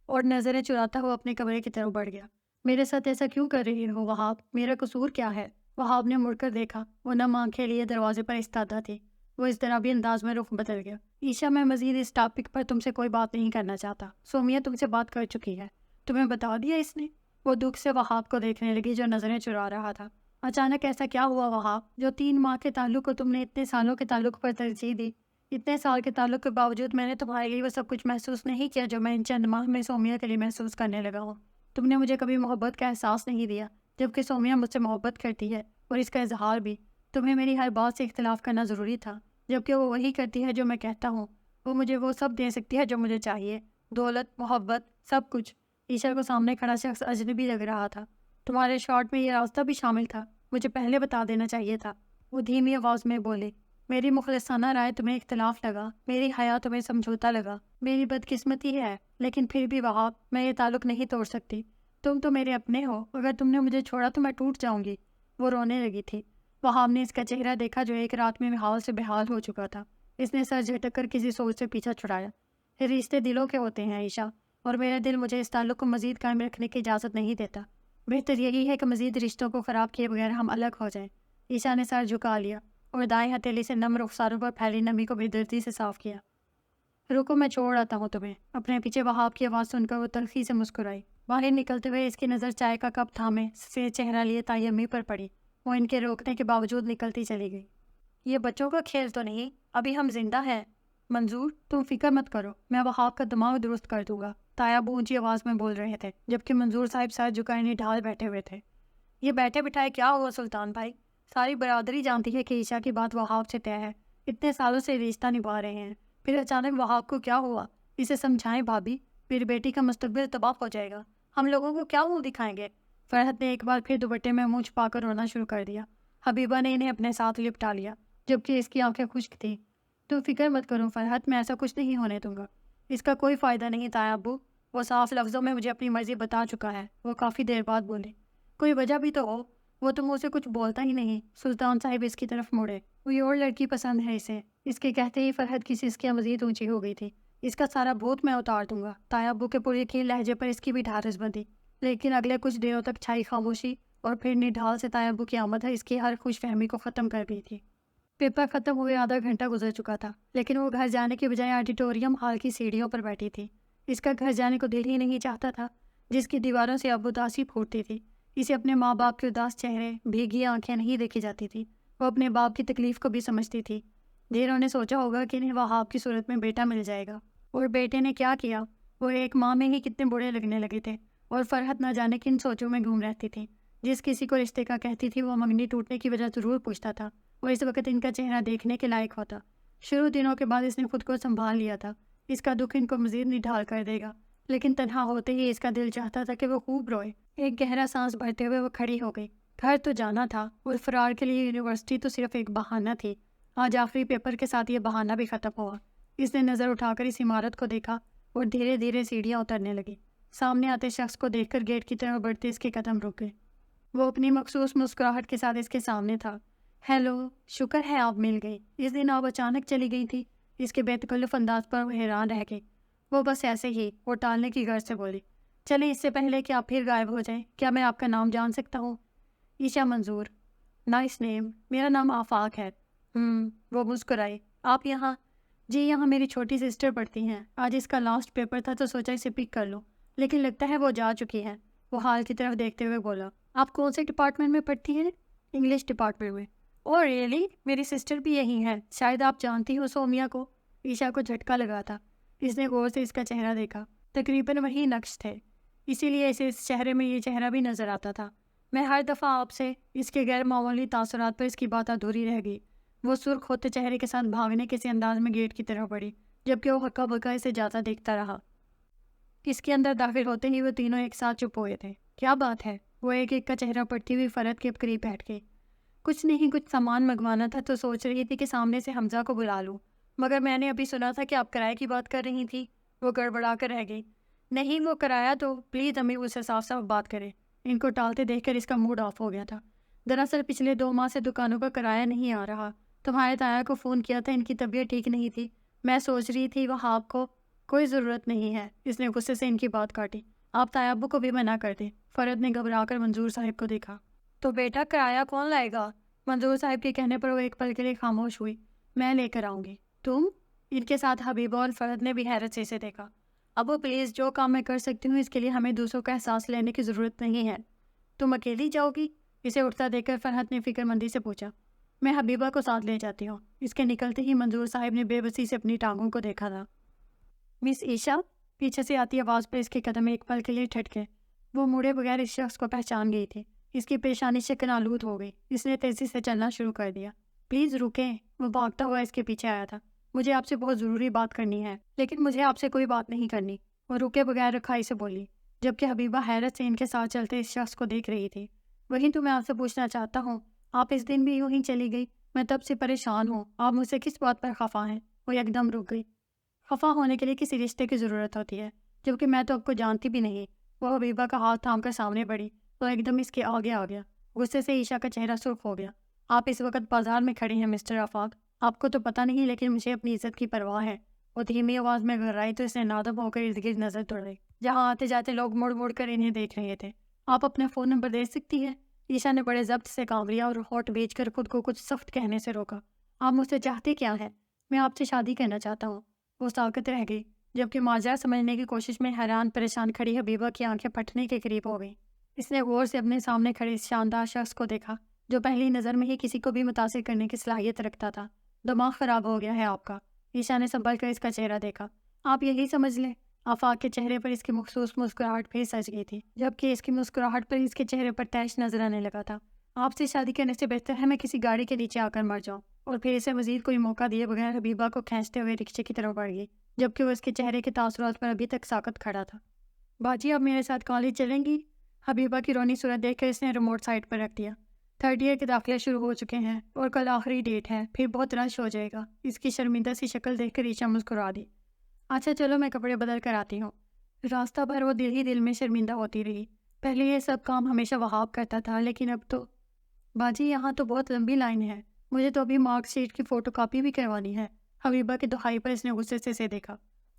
اور نظریں چراتا ہوا اپنے کمرے کی طرف بڑھ گیا۔ میرے ساتھ ایسا کیوں کر رہی ہو وہاب؟ میرا قصور کیا ہے؟ وہاب نے مڑ کر دیکھا، وہ نم آنکھیں لیے دروازے پر ایستادہ تھی۔ وہ اس طرح بھی انداز میں رخ بدل گیا۔ عیشا، میں مزید اس ٹاپک پر تم سے کوئی بات نہیں کرنا چاہتا۔ سومیا تم سے بات کر چکی ہے۔ تمہیں بتا دیا اس نے؟ وہ دکھ سے وہاب کو دیکھنے لگی جو نظریں چرا رہا تھا۔ اچانک ایسا کیا ہوا وہاب، جو 3 ماہ کے تعلق کو تم نے اتنے سالوں کے تعلق پر ترجیح دی؟ اتنے سال کے تعلق کے باوجود میں نے تمہارے لیے وہ سب کچھ محسوس نہیں کیا جو میں ان چند ماہ میں سومیا کے لیے محسوس کرنے لگا ہوں۔ تم نے مجھے کبھی محبت کا احساس نہیں دیا، جبکہ سومیا مجھ سے محبت کرتی ہے اور اس کا اظہار بھی۔ تمہیں میری ہر بات سے اختلاف کرنا ضروری تھا، جبکہ وہ وہی کرتی ہے جو میں کہتا ہوں۔ وہ مجھے وہ سب دے سکتی ہے جو مجھے چاہیے، دولت، محبت، سب کچھ۔ عیشا کو سامنے کھڑا شخص اجنبی لگ رہا تھا۔ تمہارے شارٹ میں یہ راستہ بھی شامل تھا، مجھے پہلے بتا دینا چاہیے تھا، وہ دھیمی آواز میں بولے۔ میری مخلصانہ رائے تمہیں اختلاف لگا، میری حیا تمہیں سمجھوتا لگا، میری بدقسمتی ہے، لیکن پھر بھی وہاب، میں یہ تعلق نہیں توڑ سکتی۔ تم تو میرے اپنے ہو، اگر تم نے مجھے چھوڑا تو میں ٹوٹ جاؤں گی۔ وہ رونے لگی تھی۔ وہاب نے اس کا چہرہ دیکھا جو ایک رات میں حال سے بحال ہو چکا تھا۔ اس نے سر جھٹک کر کسی سوچ سے پیچھا چھڑایا۔ رشتے دلوں کے ہوتے ہیں عیشا، اور میرا دل مجھے اس تعلق کو مزید قائم رکھنے کی اجازت نہیں دیتا۔ بہتر یہی ہے کہ مزید رشتوں کو خراب کیے بغیر ہم الگ ہو جائیں۔ عیشا نے سر جھکا لیا اور دائیں ہتھیلی سے نم رخساروں پر پھیلی نمی کو بےدردی سے صاف کیا۔ رکو، میں چھوڑ آتا ہوں تمہیں۔ اپنے پیچھے وہاب کی آواز سن کر وہ تلخی سے مسکرائی۔ باہر نکلتے ہوئے اس کی نظر چائے کا کپ تھامے سفید چہرہ لیے تیمی پر پڑی۔ وہ ان کے روکنے کے باوجود نکلتی چلی گئی۔ یہ بچوں کا کھیل تو نہیں، ابھی ہم زندہ ہیں۔ منظور تم فکر مت کرو، میں وہاب کا دماغ درست کر دوں گا، تایاب اونچی آواز میں بول رہے تھے، جبکہ منظور صاحب سر جھکائے نڈھال بیٹھے ہوئے تھے۔ یہ بیٹھے بٹھائے کیا ہوا سلطان بھائی؟ ساری برادری جانتی ہے کہ عشاء کی بات وہاب سے طے ہے، اتنے سالوں سے رشتہ نبھا رہے ہیں، پھر اچانک وہاب کو کیا ہوا؟ اسے سمجھائیں بھابی، پھر بیٹی کا مستقبل تباہ ہو جائے گا، ہم لوگوں کو کیا منہ دکھائیں گے؟ فرحت نے ایک بار پھر دوپٹے میں منہ چھپا کر رونا شروع کر دیا۔ حبیبہ نے انہیں اپنے ساتھ لپٹا لیا، جبکہ اس کی آنکھیں خشک تھیں۔ تو فکر مت کرو فرحت، میں ایسا کچھ نہیں ہونے دوں گا۔ اس کا کوئی فائدہ نہیں تایا ابو، وہ صاف لفظوں میں مجھے اپنی مرضی بتا چکا ہے۔ وہ کافی دیر بعد بولے، کوئی وجہ بھی تو ہو، وہ تو منہ سے کچھ بولتا ہی نہیں۔ سلطان صاحب اس کی طرف مڑے، کوئی اور لڑکی پسند ہے اسے؟ اس کے کہتے ہی فرحت کی سسکیاں مزید اونچی ہو گئی تھی۔ اس کا سارا بھوت میں اتار دوں گا۔ تایا ابو کے پورے یقین لہجے پر اس کی بھی ڈھارس بندھی، لیکن اگلے کچھ دنوں تک چھائی خاموشی، اور پھر نڈھال سے تایا ابو کی آمد ہے اس کی ہر خوش فہمی کو ختم کر گئی تھی۔ پیپر ختم ہوئے آدھا گھنٹہ گزر چکا تھا، لیکن وہ گھر جانے کے بجائے آڈیٹوریم ہال کی سیڑھیوں پر بیٹھی تھی۔ اس کا گھر جانے کو دل ہی نہیں چاہتا تھا، جس کی دیواروں سے اب اداسی پھوٹتی تھی۔ اسے اپنے ماں باپ کے اداس چہرے، بھیگی آنکھیں نہیں دیکھی جاتی تھی۔ وہ اپنے باپ کی تکلیف کو بھی سمجھتی تھی۔ جنہوں نے سوچا ہوگا کہ انہیں وہاب کی صورت میں بیٹا مل جائے گا، اور بیٹے نے کیا کیا؟ وہ ایک ماں میں ہی کتنے برے لگنے لگے تھے، اور فرحت نہ جانے کن سوچوں میں گھوم رہتی تھی۔ جس کسی کو رشتے کا کہتی تھی وہ منگنی ٹوٹنے کی وجہ ضرور پوچھتا تھا، وہ اس وقت ان کا چہرہ دیکھنے کے لائق ہوتا۔ شروع دنوں کے بعد اس نے خود کو سنبھال لیا تھا۔ اس کا دکھ ان کو مزید نڈھال کر دے گا، لیکن تنہا ہوتے ہی اس کا دل چاہتا تھا کہ وہ خوب روئے۔ ایک گہرا سانس بھرتے ہوئے وہ کھڑی ہو گئی۔ گھر تو جانا تھا، اور فرار کے لیے یونیورسٹی تو صرف ایک بہانہ تھی۔ آج آخری پیپر کے ساتھ یہ بہانہ بھی ختم ہوا۔ اس نے نظر اٹھا کر اس عمارت کو دیکھا اور دھیرے دھیرے سیڑھیاں اترنے لگی۔ سامنے آتے شخص کو دیکھ کر گیٹ کی طرف بڑھتے اس کے قدم رک گئے۔ وہ اپنی مخصوص مسکراہٹ کے ساتھ اس کے سامنے تھا۔ ہیلو، شکر ہے آپ مل گئی۔ اس دن آپ اچانک چلی گئی تھی۔ اس کے بے تکلف انداز پر وہ حیران رہ گئی۔ وہ بس ایسے ہی، وہ ٹالنے کی غرض سے بولی، چلیں اس سے پہلے کہ آپ پھر غائب ہو جائیں، کیا میں آپ کا نام جان سکتا ہوں؟ عشاء منظور۔ نائس نیم، میرا نام آفاق ہے۔ وہ مسکرائی۔ آپ یہاں؟ جی یہاں میری چھوٹی سسٹر پڑھتی ہیں، آج اس کا لاسٹ پیپر تھا تو سوچا اسے پک کر لوں، لیکن لگتا ہے وہ جا چکی ہے۔ وہ ہال کی طرف دیکھتے ہوئے بولا، آپ کون سے ڈپارٹمنٹ میں پڑھتی ہیں؟ انگلش ڈپارٹمنٹ میں۔ اوہ ریئلی، میری سسٹر بھی یہی ہے، شاید آپ جانتی ہو سومیا کو۔ عشاء کو جھٹکا لگا تھا۔ اس نے غور سے اس کا چہرہ دیکھا، تقریباً وہی نقش تھے، اسی لیے اسے اس چہرے میں یہ چہرہ بھی نظر آتا تھا۔ میں ہر دفعہ آپ سے، اس کے غیر معمولی تاثرات پر اس کی بات ادھوری رہ گئی۔ وہ سرخ ہوتے چہرے کے ساتھ بھاگنے کسی انداز میں گیٹ کی طرف بڑھی، جبکہ وہ ہکا بکا اسے جاتا دیکھتا رہا۔ اس کے اندر داخل ہوتے ہی وہ تینوں ایک ساتھ چپ ہوئے تھے۔ کیا بات ہے؟ وہ ایک ایک کا چہرہ پڑتی ہوئی فرحت کے قریب بیٹھ گئی۔ کچھ نہیں، کچھ سامان منگوانا تھا تو سوچ رہی تھی کہ سامنے سے حمزہ کو بلا لوں، مگر میں نے ابھی سنا تھا کہ آپ کرائے کی بات کر رہی تھی۔ وہ گڑبڑا کر رہ گئی۔ نہیں، وہ کرایہ تو پلیز امی اس سے صاف صاف بات کرے۔ ان کو ٹالتے دیکھ کر اس کا موڈ آف ہو گیا تھا۔ دراصل پچھلے 2 ماہ سے دکانوں کا کرایہ نہیں آ رہا۔ تمہارے تایا کو فون کیا تھا، ان کی طبیعت ٹھیک نہیں تھی۔ میں سوچ رہی تھی وہاب کو کوئی ضرورت نہیں ہے۔ اس نے غصے سے ان کی بات کاٹی۔ آپ تایا ابو کو بھی منع کر دیں۔ فرد نے گھبرا کر منظور صاحب کو دیکھا۔ تو بیٹا کرایہ کون لائے گا؟ منظور صاحب کے کہنے پر وہ ایک پل کے لیے خاموش ہوئی۔ میں لے کر آؤں گی۔ تم؟ ان کے ساتھ حبیبہ اور فرد نے بھی حیرت سے اسے دیکھا۔ ابو پلیز، جو کام میں کر سکتی ہوں اس کے لیے ہمیں دوسروں کا احساس لینے کی ضرورت نہیں ہے۔ تم اکیلی جاؤ گی؟ اسے اٹھتا دیکھ کر فرحت نے فکر مندی سے پوچھا۔ میں حبیبہ کو ساتھ لے جاتی ہوں۔ اس کے نکلتے ہی منظور صاحب نے بے بسی سے اپنی ٹانگوں کو دیکھا تھا۔ مس عشاء؟ پیچھے سے آتی آواز پر اس کے قدم ایک پل کے لیے ٹھٹکے۔ وہ مڑے بغیر اس شخص کو پہچان گئی تھی۔ اس کی پیشانی شکن آلود ہو گئی۔ اس نے تیزی سے چلنا شروع کر دیا۔ پلیز رکیں۔ وہ بھاگتا ہوا اس کے پیچھے آیا تھا۔ مجھے آپ سے بہت ضروری بات کرنی ہے، لیکن مجھے آپ سے کوئی بات نہیں کرنی۔ وہ رکے بغیر رکھائی سے بولی، جبکہ حبیبہ حیرت سے ان کے ساتھ چلتے اس شخص کو دیکھ رہی تھی۔ وہی تو میں آپ سے پوچھنا چاہتا ہوں، آپ اس دن بھی یوں ہی چلی گئی؟ میں تب سے پریشان ہوں، آپ مجھ سے کس بات پر خفا ہیں؟ وہ ایک دم رک گئی۔ خفا ہونے کے لیے کسی رشتے کی ضرورت ہوتی ہے، جبکہ میں تو آپ کو جانتی بھی نہیں۔ وہ حبیبہ کا ہاتھ تھام کر سامنے بڑھی تو ایک دم اس کے آگے آ گیا۔ غصے سے عشاء کا چہرہ سرخ ہو گیا۔ آپ اس وقت بازار میں کھڑے ہیں مسٹر آفاق، آپ کو تو پتہ نہیں، لیکن مجھے اپنی عزت کی پرواہ ہے۔ وہ دھیمی آواز میں گھرائی تو اس نے نادم ہو کر ارد گرد نظر دوڑائی، جہاں آتے جاتے لوگ مڑ مڑ کر انہیں دیکھ رہے تھے۔ آپ اپنا فون نمبر دے سکتی ہیں؟ عشاء نے بڑے ضبط سے کام لیا اور ہونٹ بیچ کر خود کو کچھ سخت کہنے سے روکا۔ آپ مجھ سے چاہتے کیا ہے؟ میں آپ سے شادی کرنا چاہتا ہوں۔ وہ ساکت رہ گئی۔ جبکہ ماجرا سمجھنے کی کوشش میں حیران پریشان کھڑی حبیبہ کی آنکھیں پھٹنے کے قریب ہو گئیں۔ اس نے غور سے اپنے سامنے کھڑے اس شاندار شخص کو دیکھا جو پہلی نظر میں ہی کسی کو بھی متاثر کرنے کی صلاحیت رکھتا تھا۔ دماغ خراب ہو گیا ہے آپ کا؟ عیشا نے سنبھل کر اس کا چہرہ دیکھا۔ آپ یہی سمجھ لیں۔ آفاق کے چہرے پر اس کی مخصوص مسکراہٹ پھر سج گئی تھی، جبکہ اس کی مسکراہٹ پر اس کے چہرے پر تیش نظر آنے لگا تھا۔ آپ سے شادی کرنے سے بہتر ہے میں کسی گاڑی کے نیچے آ کر مر جاؤں۔ اور پھر اسے مزید کوئی موقع دیے بغیر حبیبہ کو کھینچتے ہوئے رکشے کی طرف بڑھ گئی، جبکہ وہ اس کے چہرے کے تاثرات پر ابھی تک ساکت کھڑا تھا۔ باجی آپ میرے ساتھ کالج چلیں گی؟ حبیبہ کی رونی صورت دیکھ کر اس نے ریموٹ سائٹ پر رکھ دیا۔ 3rd ایئر کے داخلے شروع ہو چکے ہیں اور کل آخری ڈیٹ ہے، پھر بہت رش ہو جائے گا۔ اس کی شرمندہ سی شکل دیکھ کر عیشا مسکرا دی۔ اچھا چلو میں کپڑے بدل کر آتی ہوں۔ راستہ بھر وہ دل ہی دل میں شرمندہ ہوتی رہی۔ پہلے یہ سب کام ہمیشہ وہاب کرتا تھا، لیکن اب تو باجی یہاں تو بہت لمبی لائن ہے، مجھے تو ابھی مارک شیٹ کی فوٹو کاپی بھی کروانی ہے۔ حبیبہ کی دہائی پر اس نے غصے سے اسے دیکھا۔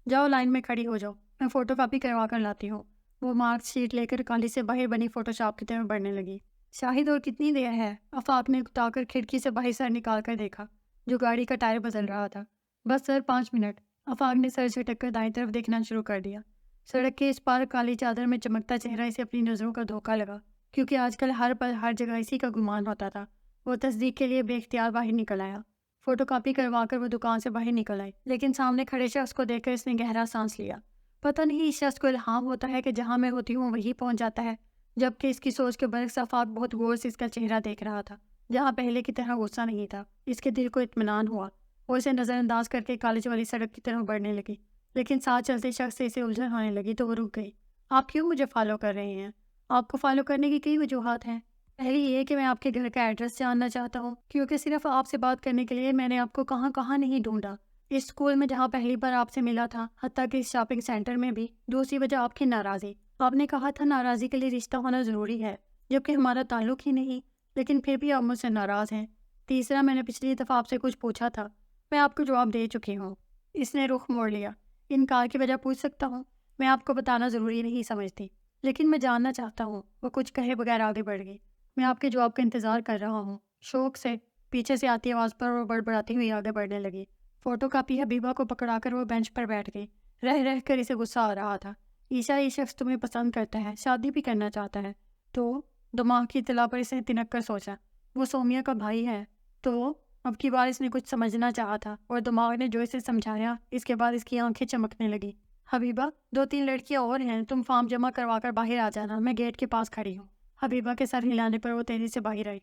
جاؤ لائن میں کھڑی ہو جاؤ، میں فوٹو کاپی کروا کر لاتی ہوں۔ وہ مارک شیٹ لے کر کالج سے باہر بنی فوٹو شاپ کی طرف بڑھنے لگی۔ شاہد اور کتنی دیر ہے؟ آفاق نے اکتا کر کھڑکی سے باہر سر نکال کر دیکھا جو گاڑی کا ٹائر بدل رہا تھا۔ بس سر 5 منٹ۔ آفاق نے سر جھٹک کر دائیں طرف دیکھنا شروع کر دیا۔ سڑک کے اس پار کالی چادر میں چمکتا چہرہ اسے اپنی نظروں کا دھوکا لگا، کیونکہ آج کل ہر پل ہر جگہ اسی کا گمان ہوتا تھا۔ وہ تصدیق کے لیے بے اختیار باہر نکل آیا۔ فوٹو کاپی کروا کر وہ دکان سے باہر نکل آئی، لیکن سامنے کھڑے شخص کو دیکھ کر اس نے گہرا سانس لیا۔ پتہ نہیں اس شخص کو الہام ہوتا ہے کہ جہاں میں ہوتی ہوں وہی پہنچ جاتا ہے، جبکہ اس کی سوچ کے برعکس آفاق بہت غور سے اس کا چہرہ دیکھ رہا تھا۔ جہاں پہلے کی طرح غصہ نہیں تھا، اس کے دل کو اطمینان ہوا۔ وہ اسے نظر انداز کر کے کالج والی سڑک کی طرف بڑھنے لگی، لیکن ساتھ چلتے شخص سے اسے الجھن ہونے لگی تو وہ رک گئی۔ آپ کیوں مجھے فالو کر رہے ہیں؟ آپ کو فالو کرنے کی کئی وجوہات ہیں۔ پہلی یہ کہ میں آپ کے گھر کا ایڈریس جاننا چاہتا ہوں، کیونکہ صرف آپ سے بات کرنے کے لیے میں نے آپ کو کہاں کہاں نہیں ڈھونڈا۔ اس اسکول میں جہاں پہلی بار آپ سے ملا تھا، حتیٰ کہ اس شاپنگ سینٹر میں بھی۔ دوسری وجہ آپ کی ناراضی۔ آپ نے کہا تھا ناراضی کے لیے رشتہ ہونا ضروری ہے، جبکہ ہمارا تعلق ہی نہیں، لیکن پھر بھی آپ مجھ سے ناراض ہیں۔ تیسرا، میں نے پچھلی دفعہ آپ سے کچھ پوچھا تھا، میں آپ کو جواب دے چکی ہوں۔ اس نے رخ موڑ لیا۔ انکار کی وجہ پوچھ سکتا ہوں؟ میں آپ کو بتانا ضروری نہیں سمجھتی، لیکن میں جاننا چاہتا ہوں۔ وہ کچھ کہے بغیر آگے بڑھ گئی۔ میں آپ کے جواب کا انتظار کر رہا ہوں۔ شوق سے پیچھے سے آتی آواز پر وہ بڑبڑاتی ہوئی آگے بڑھنے لگی۔ فوٹو کاپی حبیبہ کو پکڑا کر وہ بینچ پر بیٹھ گئی۔ رہ رہ کر اسے غصہ آ رہا تھا۔ عیشا یہ شخص تمہیں پسند کرتا ہے، شادی بھی کرنا چاہتا ہے تو؟ دماغ کی اطلاع پر اس نے تنک کر سوچا۔ وہ سومیا کا بھائی ہے تو؟ اب کی بار اس نے کچھ سمجھنا چاہا تھا، اور دماغ نے جو اسے سمجھایا اس کے بعد اس کی آنکھیں چمکنے لگی۔ حبیبہ 2-3 لڑکیاں اور ہیں، تم فارم جمع کروا کر باہر آ جانا، میں گیٹ کے پاس کھڑی ہوں۔ حبیبہ کے سر ہلانے پر وہ تیزی سے باہر آئی۔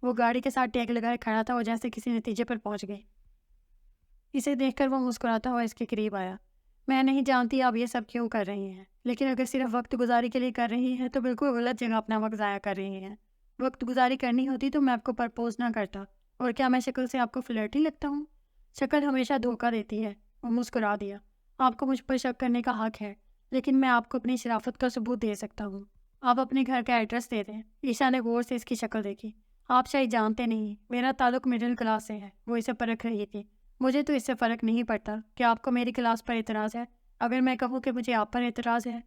وہ گاڑی کے ساتھ ٹیگ لگائے کھڑا تھا اور جیسے کسی نتیجے پر پہنچ گئی۔ اسے دیکھ کر وہ مسکراتا ہوا اس کے قریب آیا۔ میں نہیں جانتی آپ یہ سب کیوں کر رہی ہیں، لیکن اگر صرف وقت گزاری کے لیے کر رہی ہیں تو بالکل غلط جگہ اپنا وقت ضائع کر رہی ہیں۔ وقت گزاری کرنی ہوتی تو میں آپ کو پرپوز نہ کرتا۔ اور کیا میں شکل سے آپ کو فلرٹی لگتا ہوں؟ شکل ہمیشہ دھوکہ دیتی ہے۔ وہ مسکرا دیا۔ آپ کو مجھ پر شک کرنے کا حق ہے، لیکن میں آپ کو اپنی شرافت کا ثبوت دے سکتا ہوں۔ آپ اپنے گھر کا ایڈریس دے دیں۔ عیشا نے غور سے اس کی شکل دیکھی۔ آپ شاید جانتے نہیں، میرا تعلق مڈل کلاس سے ہے۔ وہ اسے پرکھ رہی تھی۔ مجھے تو اس سے فرق نہیں پڑتا کہ آپ کو میری کلاس پر اعتراض ہے۔ اگر میں کہوں کہ مجھے آپ پر اعتراض ہے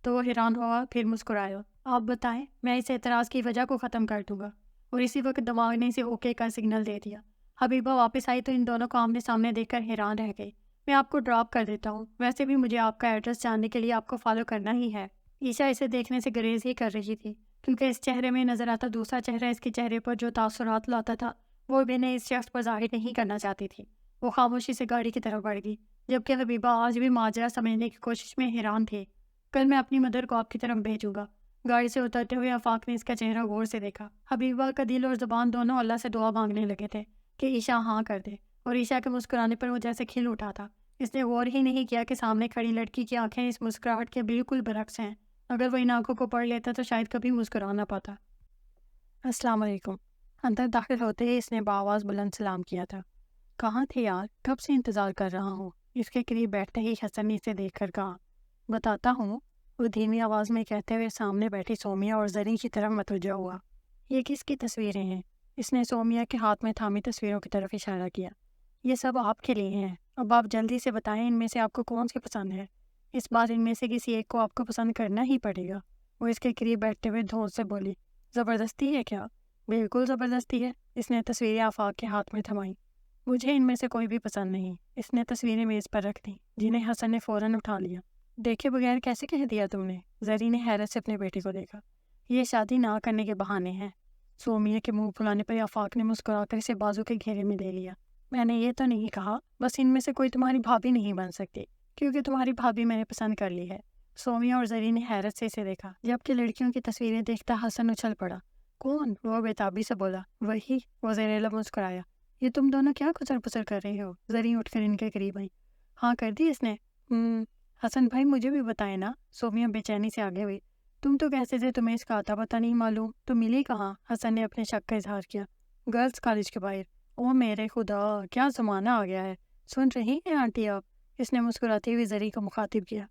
تو وہ حیران ہوا، پھر مسکرایا۔ آپ بتائیں، میں اس اعتراض کی وجہ کو ختم کر دوں گا۔ اور اسی وقت دماغ نے اسے اوکے کا سگنل دے دیا۔ حبیبہ واپس آئی تو ان دونوں کو آمنے سامنے دیکھ کر حیران رہ گئی۔ میں آپ کو ڈراپ کر دیتا ہوں، ویسے بھی مجھے آپ کا ایڈریس جاننے کے لیے آپ کو فالو کرنا ہی ہے۔ عیشا اسے دیکھنے سے گریز ہی کر رہی تھی، کیونکہ اس چہرے میں نظر آتا دوسرا چہرہ اس کے چہرے پر جو تاثرات لاتا تھا وہ بھی انہیں اس شخص پر ظاہر نہیں کرنا چاہتی تھی۔ وہ خاموشی سے گاڑی کی طرف بڑھ گئی، جبکہ حبیبہ آج بھی ماجرا سمجھنے کی کوشش میں حیران تھی۔ کل میں اپنی مدر کو آپ کی طرف بھیجوں گا۔ گاڑی سے اترتے ہوئے آفاق نے اس کا چہرہ غور سے دیکھا۔ حبیبہ کا دل اور زبان دونوں اللہ سے دعا مانگنے لگے تھے کہ عیشا ہاں کر دے، اور عیشا کے مسکرانے پر وہ جیسے کھل اٹھا تھا۔ اس نے غور ہی نہیں کیا کہ سامنے کھڑی لڑکی کی آنکھیں اس مسکراہٹ کے بالکل برعکس ہیں۔ اگر وہ ان آنکھوں کو پڑھ لیتا تو شاید کبھی مسکرا نہ پاتا۔ السلام علیکم۔ اندر داخل ہوتے ہی اس نے بآواز بلند سلام کیا تھا۔ کہاں تھے یار، کب سے انتظار کر رہا ہوں۔ اس کے قریب بیٹھتے ہی حسن نے اسے دیکھ کر کہا۔ بتاتا ہوں، وہ دھیمی آواز میں کہتے ہوئے سامنے بیٹھی سومیا اور زرین کی طرف متوجہ ہوا۔ یہ کس کی تصویریں ہیں؟ اس نے سومیا کے ہاتھ میں تھامی تصویروں کی طرف اشارہ کیا۔ یہ سب آپ کے لیے ہیں، اب آپ جلدی سے بتائیں ان میں سے آپ کو کون سی پسند ہے۔ اس بار ان میں سے کسی ایک کو آپ کو پسند کرنا ہی پڑے گا۔ وہ اس کے قریب بیٹھتے ہوئے دھونس سے بولی۔ زبردستی ہے کیا؟ بالکل زبردستی ہے۔ اس نے تصویریں آفاق کے ہاتھ میں تھمائیں۔ مجھے ان میں سے کوئی بھی پسند نہیں۔ اس نے تصویریں میز پر رکھ دیں جنہیں حسن نے فوراً اٹھا لیا۔ دیکھے بغیر کیسے کہہ دیا تم نے؟ زری نے حیرت سے اپنے بیٹے کو دیکھا۔ یہ شادی نہ کرنے کے بہانے ہیں۔ سومیا کے منہ پھلانے پر آفاق نے مسکرا کر اسے بازو کے گھیرے میں لے لیا۔ میں نے یہ تو نہیں کہا، بس ان میں سے کوئی تمہاری بھابھی نہیں بن سکتی، کیونکہ تمہاری بھابھی میں نے پسند کر لی ہے۔ سومیا اور زری نے حیرت سے اسے دیکھا، جبکہ لڑکیوں کی تصویریں دیکھتا حسن اچھل پڑا۔ کون؟ وہ بےتابی سے بولا۔ وہی۔ وہ زیر لب مسکرایا۔ یہ تم دونوں کیا کچر پچر کر رہے ہو؟ زری اٹھ کر ان کے قریب آئی۔ ہاں کر دی اس نے۔ حسن بھائی مجھے بھی بتائے نا۔ سومیا بے چینی سے آگے ہوئی۔ تم تو کہتے تھے تمہیں اس کا آتا پتہ نہیں معلوم، تو ملی کہاں؟ حسن نے اپنے شک کا اظہار کیا۔ گرلز کالج کے باہر۔ او میرے خدا، کیا زمانہ آ گیا ہے۔ سن رہی ہیں آنٹی آپ؟ اس نے مسکراتے ہوئے زری کو مخاطب کیا۔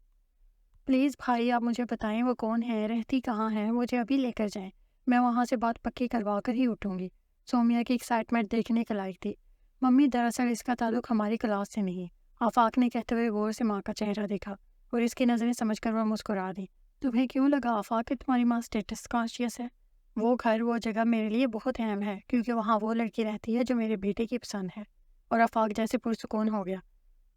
پلیز بھائی آپ مجھے بتائیں وہ کون ہے، رہتی کہاں ہے، مجھے ابھی لے کر جائیں، میں وہاں سے بات پکی کروا کر ہی اٹھوں گی۔ سومیا کی ایکسائٹمنٹ دیکھنے کے لائق تھی۔ ممی دراصل اس کا تعلق ہماری کلاس سے نہیں۔ آفاق نے کہتے ہوئے غور سے ماں کا چہرہ دیکھا اور اس کی نظریں سمجھ کر وہ مسکرا دی۔ تمہیں کیوں لگا آفاق کہ تمہاری ماں اسٹیٹس کانشیس ہے؟ وہ گھر وہ جگہ میرے لیے بہت اہم ہے، کیونکہ وہاں وہ لڑکی رہتی ہے جو میرے بیٹے کی پسند ہے۔ اور آفاق جیسے پرسکون ہو گیا۔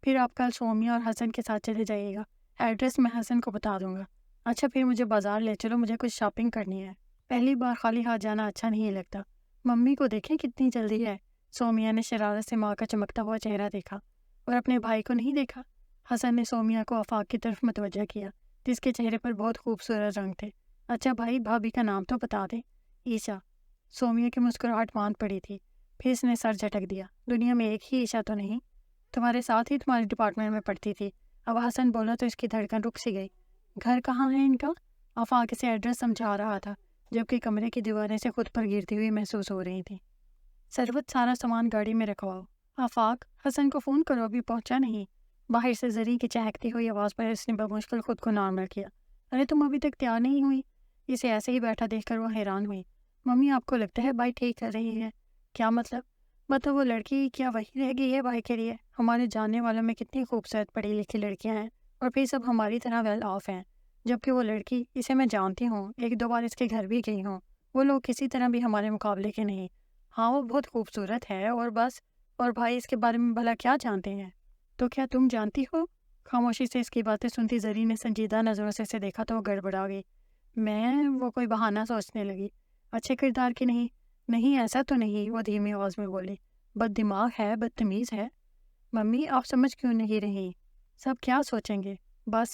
پھر آپ کل سومیا اور حسن کے ساتھ چلے جائیے گا، ایڈریس میں حسن کو بتا دوں گا۔ اچھا پھر مجھے بازار لے چلو، مجھے کچھ شاپنگ کرنی ہے، پہلی بار خالی ہاتھ جانا اچھا نہیں لگتا۔ ممی کو دیکھیں کتنی جلدی ہے۔ سومیا نے شرارت سے ماں کا چمکتا ہوا چہرہ دیکھا اور اپنے بھائی کو نہیں دیکھا۔ حسن نے سومیا کو آفاق کی طرف متوجہ کیا، جس کے چہرے پر بہت خوبصورت رنگ تھے۔ اچھا بھائی بھابھی کا نام تو بتا دے۔ عیشا۔ سومیا کی مسکراہٹ ماند پڑی تھی، پھر اس نے سر جھٹک دیا۔ دنیا میں ایک ہی عیشا تو نہیں؟ تمہارے ساتھ ہی تمہارے ڈپارٹمنٹ میں پڑھتی تھی۔ اب حسن بولا تو اس کی دھڑکن رک سی گئی۔ گھر کہاں ہے ان کا؟ آفاق اسے ایڈریس سمجھا رہا تھا، جبکہ کمرے کی دیواریں سے خود پر گرتی ہوئی محسوس ہو رہی تھیں۔ سروت سارا سامان گاڑی میں رکھواؤ۔ آفاق حسن کو فون کرو، ابھی پہنچا نہیں۔ باہر سے زری کی چہکتی ہوئی آواز پر اس نے بمشکل خود کو نارمل کیا۔ ارے تم ابھی تک تیار نہیں ہوئی؟ اسے ایسے ہی بیٹھا دیکھ کر وہ حیران ہوئی۔ ممی آپ کو لگتا ہے بھائی ٹھیک کر رہی ہے؟ کیا مطلب وہ لڑکی کیا وہی رہ گئی ہے بھائی کے لیے؟ ہمارے جاننے والوں میں کتنی خوبصورت پڑھی لکھی لڑکیاں ہیں، اور پھر سب ہماری طرح ویل آف ہیں، جبکہ وہ لڑکی، اسے میں جانتی ہوں، 1-2 بار اس کے گھر بھی گئی ہوں، وہ لوگ کسی طرح بھی ہمارے مقابلے کے نہیں۔ ہاں وہ بہت خوبصورت ہے، اور بس، اور بھائی اس کے بارے میں بھلا کیا جانتے ہیں؟ تو کیا تم جانتی ہو؟ خاموشی سے اس کی باتیں سنتی زری نے سنجیدہ نظروں سے اسے دیکھا تو وہ گڑبڑا گئی۔ وہ کوئی بہانہ سوچنے لگی۔ اچھے کردار کی نہیں؟ نہیں ایسا تو نہیں، وہ دھیمی آواز میں بولی۔ بد دماغ ہے، بدتمیز ہے۔ ممی آپ سمجھ کیوں نہیں رہی؟ سب کیا سوچیں گے؟ بس،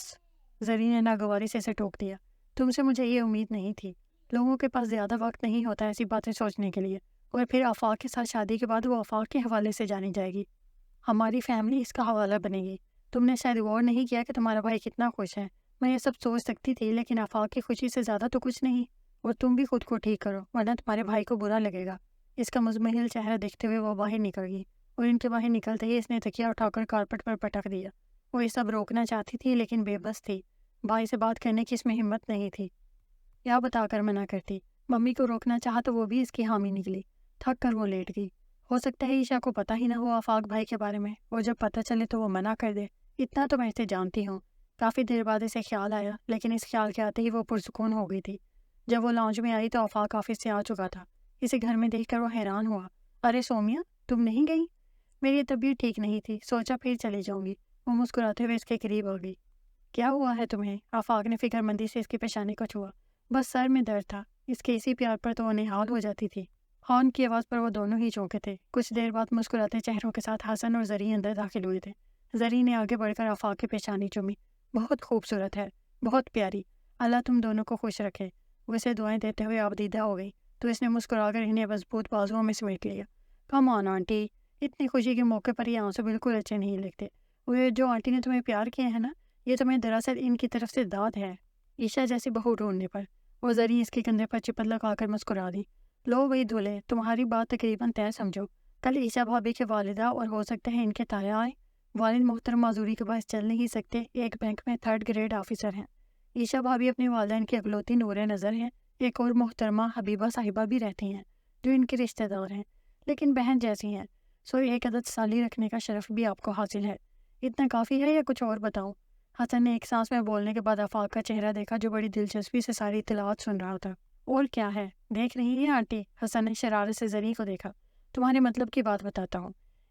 زری نے ناگواری سے اسے ٹوک دیا۔ تم سے مجھے یہ امید نہیں تھی۔ لوگوں کے پاس زیادہ وقت نہیں ہوتا ایسی باتیں سوچنے کے لیے، اور پھر آفاق کے ساتھ شادی کے بعد وہ آفاق کے حوالے سے جانی جائے گی، ہماری فیملی اس کا حوالہ بنے گی۔ تم نے شاید غور نہیں کیا کہ تمہارا بھائی کتنا خوش ہے۔ میں یہ سب سوچ سکتی تھی، لیکن آفاق کی خوشی سے زیادہ تو کچھ نہیں۔ اور تم بھی خود کو ٹھیک کرو، ورنہ تمہارے بھائی کو برا لگے گا۔ اس کا مزمحل چہرہ دیکھتے ہوئے وہ باہر نکل گئی، اور ان کے باہر نکلتے ہی اس نے تکیہ اٹھا کر کارپٹ پر پٹک دیا۔ وہ یہ سب روکنا چاہتی تھی لیکن بے بس تھی۔ بھائی سے بات کرنے کی اس میں ہمت نہیں تھی۔ کیا بتا کر منع کرتی؟ ممی کو روکنا چاہا تو وہ بھی اس کی حامی نکلی۔ تھک کر وہ لیٹ گئی۔ ہو سکتا ہے عیشا کو پتہ ہی نہ ہو آفاق بھائی کے بارے میں، اور جب پتہ چلے تو وہ منع کر دے۔ اتنا تو میں اسے جانتی ہوں۔ کافی دیر بعد اسے خیال آیا، لیکن اس خیال کے آتے ہی وہ پرسکون ہو گئی تھی۔ جب وہ لاؤنج میں آئی تو آفاق آفس سے آ چکا تھا۔ اسے گھر میں دیکھ کر وہ حیران ہوا۔ ارے سومیا تم نہیں گئی؟ میری طبیعت ٹھیک نہیں تھی، سوچا پھر چلی جاؤں گی۔ وہ مسکراتے ہوئے اس کے قریب ہو گئی۔ کیا ہوا ہے تمہیں؟ آفاق نے فکر مندی سے اس کی پیشانی کو چھوا۔ بس سر میں درد تھا۔ اس کے اسی پیار پر تو وہ نہال ہو جاتی تھی۔ ہارن کی آواز پر وہ دونوں ہی چونکے تھے۔ کچھ دیر بعد مسکراتے چہروں کے ساتھ حسن اور زری اندر داخل ہوئے تھے۔ زری نے آگے بڑھ کر آفاق کی پیشانی چومی۔ بہت خوبصورت ہے، بہت پیاری، اللہ تم دونوں کو خوش رکھے۔ وہ اسے دعائیں دیتے ہوئے آبدیدہ ہو گئی تو اس نے مسکرا کر انہیں مضبوط بازوؤں میں سمیٹ لیا۔ کم آن آنٹی، اتنی خوشی کے موقع پر یہ آنسو بالکل اچھے نہیں لگتے۔ وہ جو آنٹی نے تمہیں پیار کیا ہے نا، یہ تمہیں دراصل ان کی طرف سے داد ہے، عیشا جیسی بہو ڈھونڈنے پر۔ وہ زری اس کے کندھے پر چپت لگا کر مسکرا دی۔ لو بھائی دھولے، تمہاری بات تقریباً طے سمجھو۔ کل عیشا بھابھی کے والدہ اور ہو سکتا ہے ان کے تایا آئے۔ والد محترم معذوری کے باعث چل نہیں سکتے، ایک بینک میں 3rd گریڈ آفیسر ہیں۔ عیشا بھابھی اپنے والدین کی اگلوتی نور نظر ہیں۔ ایک اور محترمہ حبیبہ صاحبہ بھی رہتی ہیں جو ان کے رشتہ دار ہیں، لیکن بہن جیسی ہیں، سو ایک عدد سالی رکھنے کا شرف بھی آپ کو حاصل ہے۔ اتنا کافی ہے یا کچھ اور بتاؤں؟ حسن نے ایک سانس میں بولنے کے بعد آفاق کا چہرہ دیکھا جو بڑی دلچسپی سے ساری اطلاعات سن رہا تھا۔ اور کیا ہے؟ دیکھ رہی ہیں آنٹی؟ حسن نے شرارت سے زری کو دیکھا۔ تمہارے مطلب کی بات بتاتا ہوں۔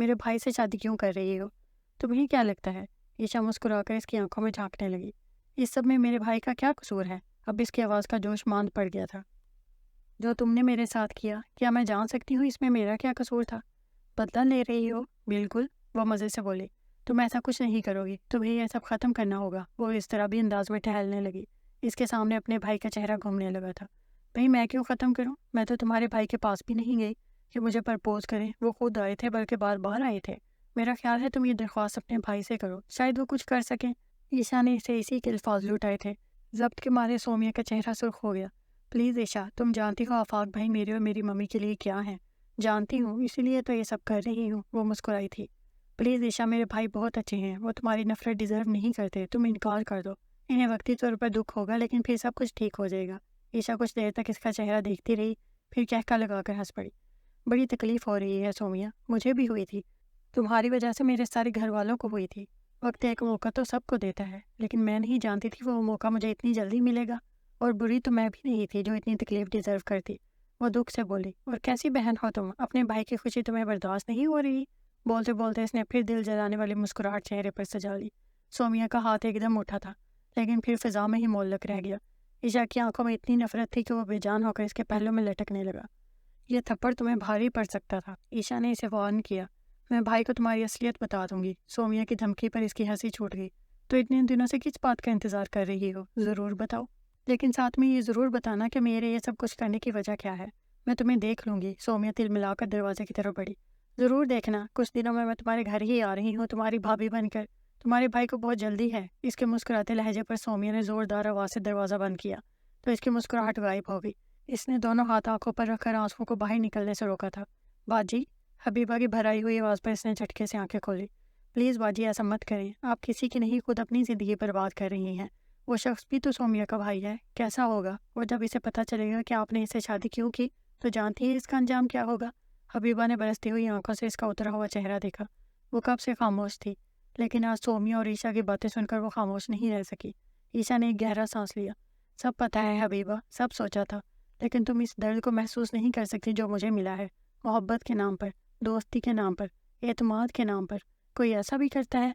میرے بھائی سے شادی کیوں کر رہی ہو؟ تمہیں کیا لگتا ہے؟ عیشا مسکرا کر اس کی آنکھوں میں جھانکنے لگی۔ اس سب میں میرے بھائی کا کیا قصور ہے؟ اب اس کی آواز کا جوش ماند پڑ گیا تھا۔ جو تم نے میرے ساتھ کیا میں جان سکتی ہوں اس میں میرا کیا قصور تھا؟ بدلہ لے رہی ہو؟ بالکل، وہ مزے سے بولی۔ تم ایسا کچھ نہیں کرو گی، تمہیں یہ سب ختم کرنا ہوگا۔ وہ اس طرح بھی انداز میں ٹہلنے لگی۔ اس کے سامنے اپنے بھائی کا چہرہ گھومنے لگا تھا۔ بھئی میں کیوں ختم کروں؟ میں تو تمہارے بھائی کے پاس بھی نہیں گئی کہ مجھے پرپوز کریں۔ وہ خود آئے تھے، بلکہ بار بار آئے تھے۔ میرا خیال ہے تم یہ درخواست اپنے بھائی سے کرو، شاید وہ کچھ کر سکیں۔ عیشا نے اسے اسی کے الفاظ لوٹائے تھے۔ ضبط کے مارے سومیا کا چہرہ سرخ ہو گیا۔ پلیز عیشا، تم جانتی ہو آفاق بھائی میرے اور میری ممی کے لیے کیا ہیں؟ جانتی ہوں، اسی لیے تو یہ سب کر رہی ہوں۔ وہ مسکرائی تھی۔ پلیز عیشا، میرے بھائی بہت اچھے ہیں، وہ تمہاری نفرت ڈیزرو نہیں کرتے، تم انکار کر دو۔ انہیں وقتی طور پر دکھ ہوگا، لیکن پھر سب کچھ ٹھیک ہو جائے گا۔ عیشا کچھ دیر تک اس کا چہرہ دیکھتی رہی، پھر کہکا لگا کر ہنس پڑی۔ بڑی تکلیف ہو رہی ہے سومیا، مجھے بھی ہوئی تھی، تمہاری وجہ سے میرے سارے گھر والوں کو ہوئی تھی۔ وقت ایک موقع تو سب کو دیتا ہے، لیکن میں نہیں جانتی تھی وہ موقع مجھے اتنی جلدی ملے گا، اور بری تو میں بھی نہیں تھی جو اتنی تکلیف ڈیزرو کرتی۔ وہ دکھ سے بولی۔ اور کیسی بہن ہو تم، اپنے بھائی کی خوشی تمہیں برداشت نہیں ہو رہی؟ بولتے بولتے اس نے پھر دل جلانے والی مسکراہٹ چہرے پر سجا لی۔ سومیا کا ہاتھ ایک دم اٹھا تھا، لیکن پھر فضا میں ہی معلق رہ گیا۔ عیشا کی آنکھوں میں اتنی نفرت تھی کہ وہ بے جان ہو کر اس کے پہلوں میں لٹکنے لگا۔ یہ تھپڑ تمہیں بھاری پڑ سکتا تھا، عیشا نے اسے وارن کیا۔ میں بھائی کو تمہاری اصلیت بتا دوں گی۔ سومیا کی دھمکی پر اس کی ہنسی چھوٹ گئی۔ تو اتنے دنوں سے کس بات کا انتظار کر رہی ہو؟ ضرور بتاؤ، لیکن ساتھ میں یہ ضرور بتانا کہ میرے یہ سب کچھ کرنے کی وجہ کیا ہے۔ میں تمہیں دیکھ لوں گی۔ سومیا تل ملا کر دروازے کی طرف بڑھی۔ ضرور دیکھنا، کچھ دنوں میں تمہارے گھر ہی آ رہی ہوں، تمہاری بھابھی بن کر۔ تمہارے بھائی کو بہت جلدی ہے۔ اس کے مسکراتے لہجے پر سومیا نے زوردار آواز سے دروازہ بند کیا تو اس کی مسکراہٹ غائب ہو گئی۔ اس نے دونوں ہاتھ آنکھوں پر رکھ کر آنسوؤں کو باہر نکلنے سے روکا تھا۔ باجی، حبیبہ کی بھرائی ہوئی آواز پر اس نے جھٹکے سے آنکھیں کھولی۔ پلیز باجی، ایسا مت کریں، آپ کسی کی نہیں خود اپنی زندگی برباد کر رہی ہیں۔ وہ شخص بھی تو سومیا کا بھائی ہے، کیسا ہوگا؟ اور جب اسے پتہ چلے گا کہ آپ نے اس سے شادی کیوں کی تو جانتی ہے اس کا انجام کیا ہوگا؟ حبیبہ نے برستی ہوئی آنکھوں سے اس کا اترا ہوا چہرہ دیکھا۔ وہ کب سے خاموش تھی، لیکن آج سومیا اور عیشا کی باتیں سن کر وہ خاموش نہیں رہ سکی۔ عیشا نے ایک گہرا سانس لیا۔ سب پتہ ہے حبیبہ، سب سوچا تھا، لیکن تم اس درد کو محسوس نہیں کر سکتی جو مجھے ملا ہے۔ محبت کے نام پر، دوستی کے نام پر، اعتماد کے نام پر کوئی ایسا بھی کرتا ہے؟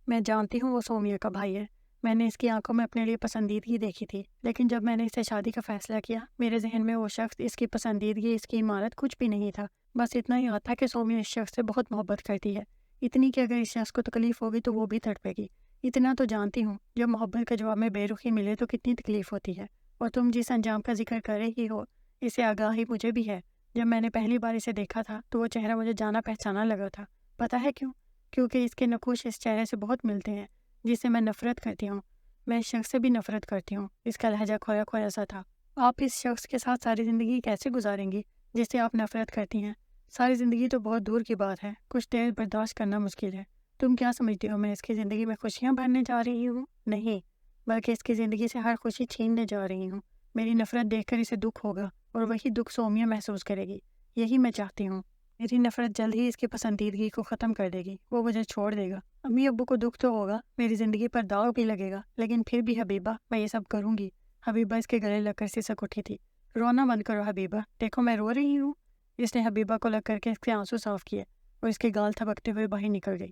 میں جانتی ہوں وہ سومیا کا بھائی ہے، میں نے اس کی آنکھوں میں اپنے لیے پسندیدگی دیکھی تھی، لیکن جب میں نے اس سے شادی کا فیصلہ کیا، میرے ذہن میں وہ شخص، اس کی پسندیدگی، اس کی عمارت کچھ بھی نہیں تھا۔ بس اتنا ہی یاد تھا کہ سومیا اس شخص سے بہت محبت کرتی ہے، اتنی کہ اگر اس شخص کو تکلیف ہوگی تو وہ بھی تڑپے گی۔ اتنا تو جانتی ہوں، جب محبت کا جواب میں بے رخی ملے تو کتنی تکلیف ہوتی ہے۔ اور تم جس انجام کا ذکر کر رہی ہو، اس سے آگاہی مجھے بھی ہے۔ جب میں نے پہلی بار اسے دیکھا تھا تو وہ چہرہ مجھے جانا پہچانا لگا تھا۔ پتہ ہے کیوں؟ کیونکہ اس کے نقوش اس چہرے سے بہت ملتے ہیں جس سے میں نفرت کرتی ہوں۔ میں اس شخص سے بھی نفرت کرتی ہوں۔ اس کا لہجہ کھویا کھویا سا تھا۔ آپ اس شخص کے ساتھ ساری زندگی کیسے گزاریں گی جس سے آپ نفرت کرتی ہیں؟ ساری زندگی تو بہت دور کی بات ہے، کچھ دیر برداشت کرنا مشکل ہے۔ تم کیا سمجھتی ہو میں اس کی زندگی میں خوشیاں بھرنے جا رہی ہوں؟ نہیں، بلکہ اس کی زندگی سے ہر خوشی چھیننے جا رہی ہوں۔ میری نفرت دیکھ کر اسے دکھ ہوگا اور وہی دکھ سومیا محسوس کرے گی۔ یہی میں چاہتی ہوں۔ میری نفرت جلد ہی اس کی پسندیدگی کو ختم کر دے گی، وہ مجھے چھوڑ دے گا۔ امی ابو کو دکھ تو ہوگا، میری زندگی پر داغ بھی لگے گا، لیکن پھر بھی حبیبہ میں یہ سب کروں گی۔ حبیبہ اس کے گلے لگ کر سسک اٹھی تھی۔ رونا بند کرو حبیبہ، دیکھو میں رو رہی ہوں۔ اس نے حبیبہ کو لگ کر کے اس کے آنسو صاف کیے اور اس کے گال تھبکتے ہوئے باہر نکل گئی۔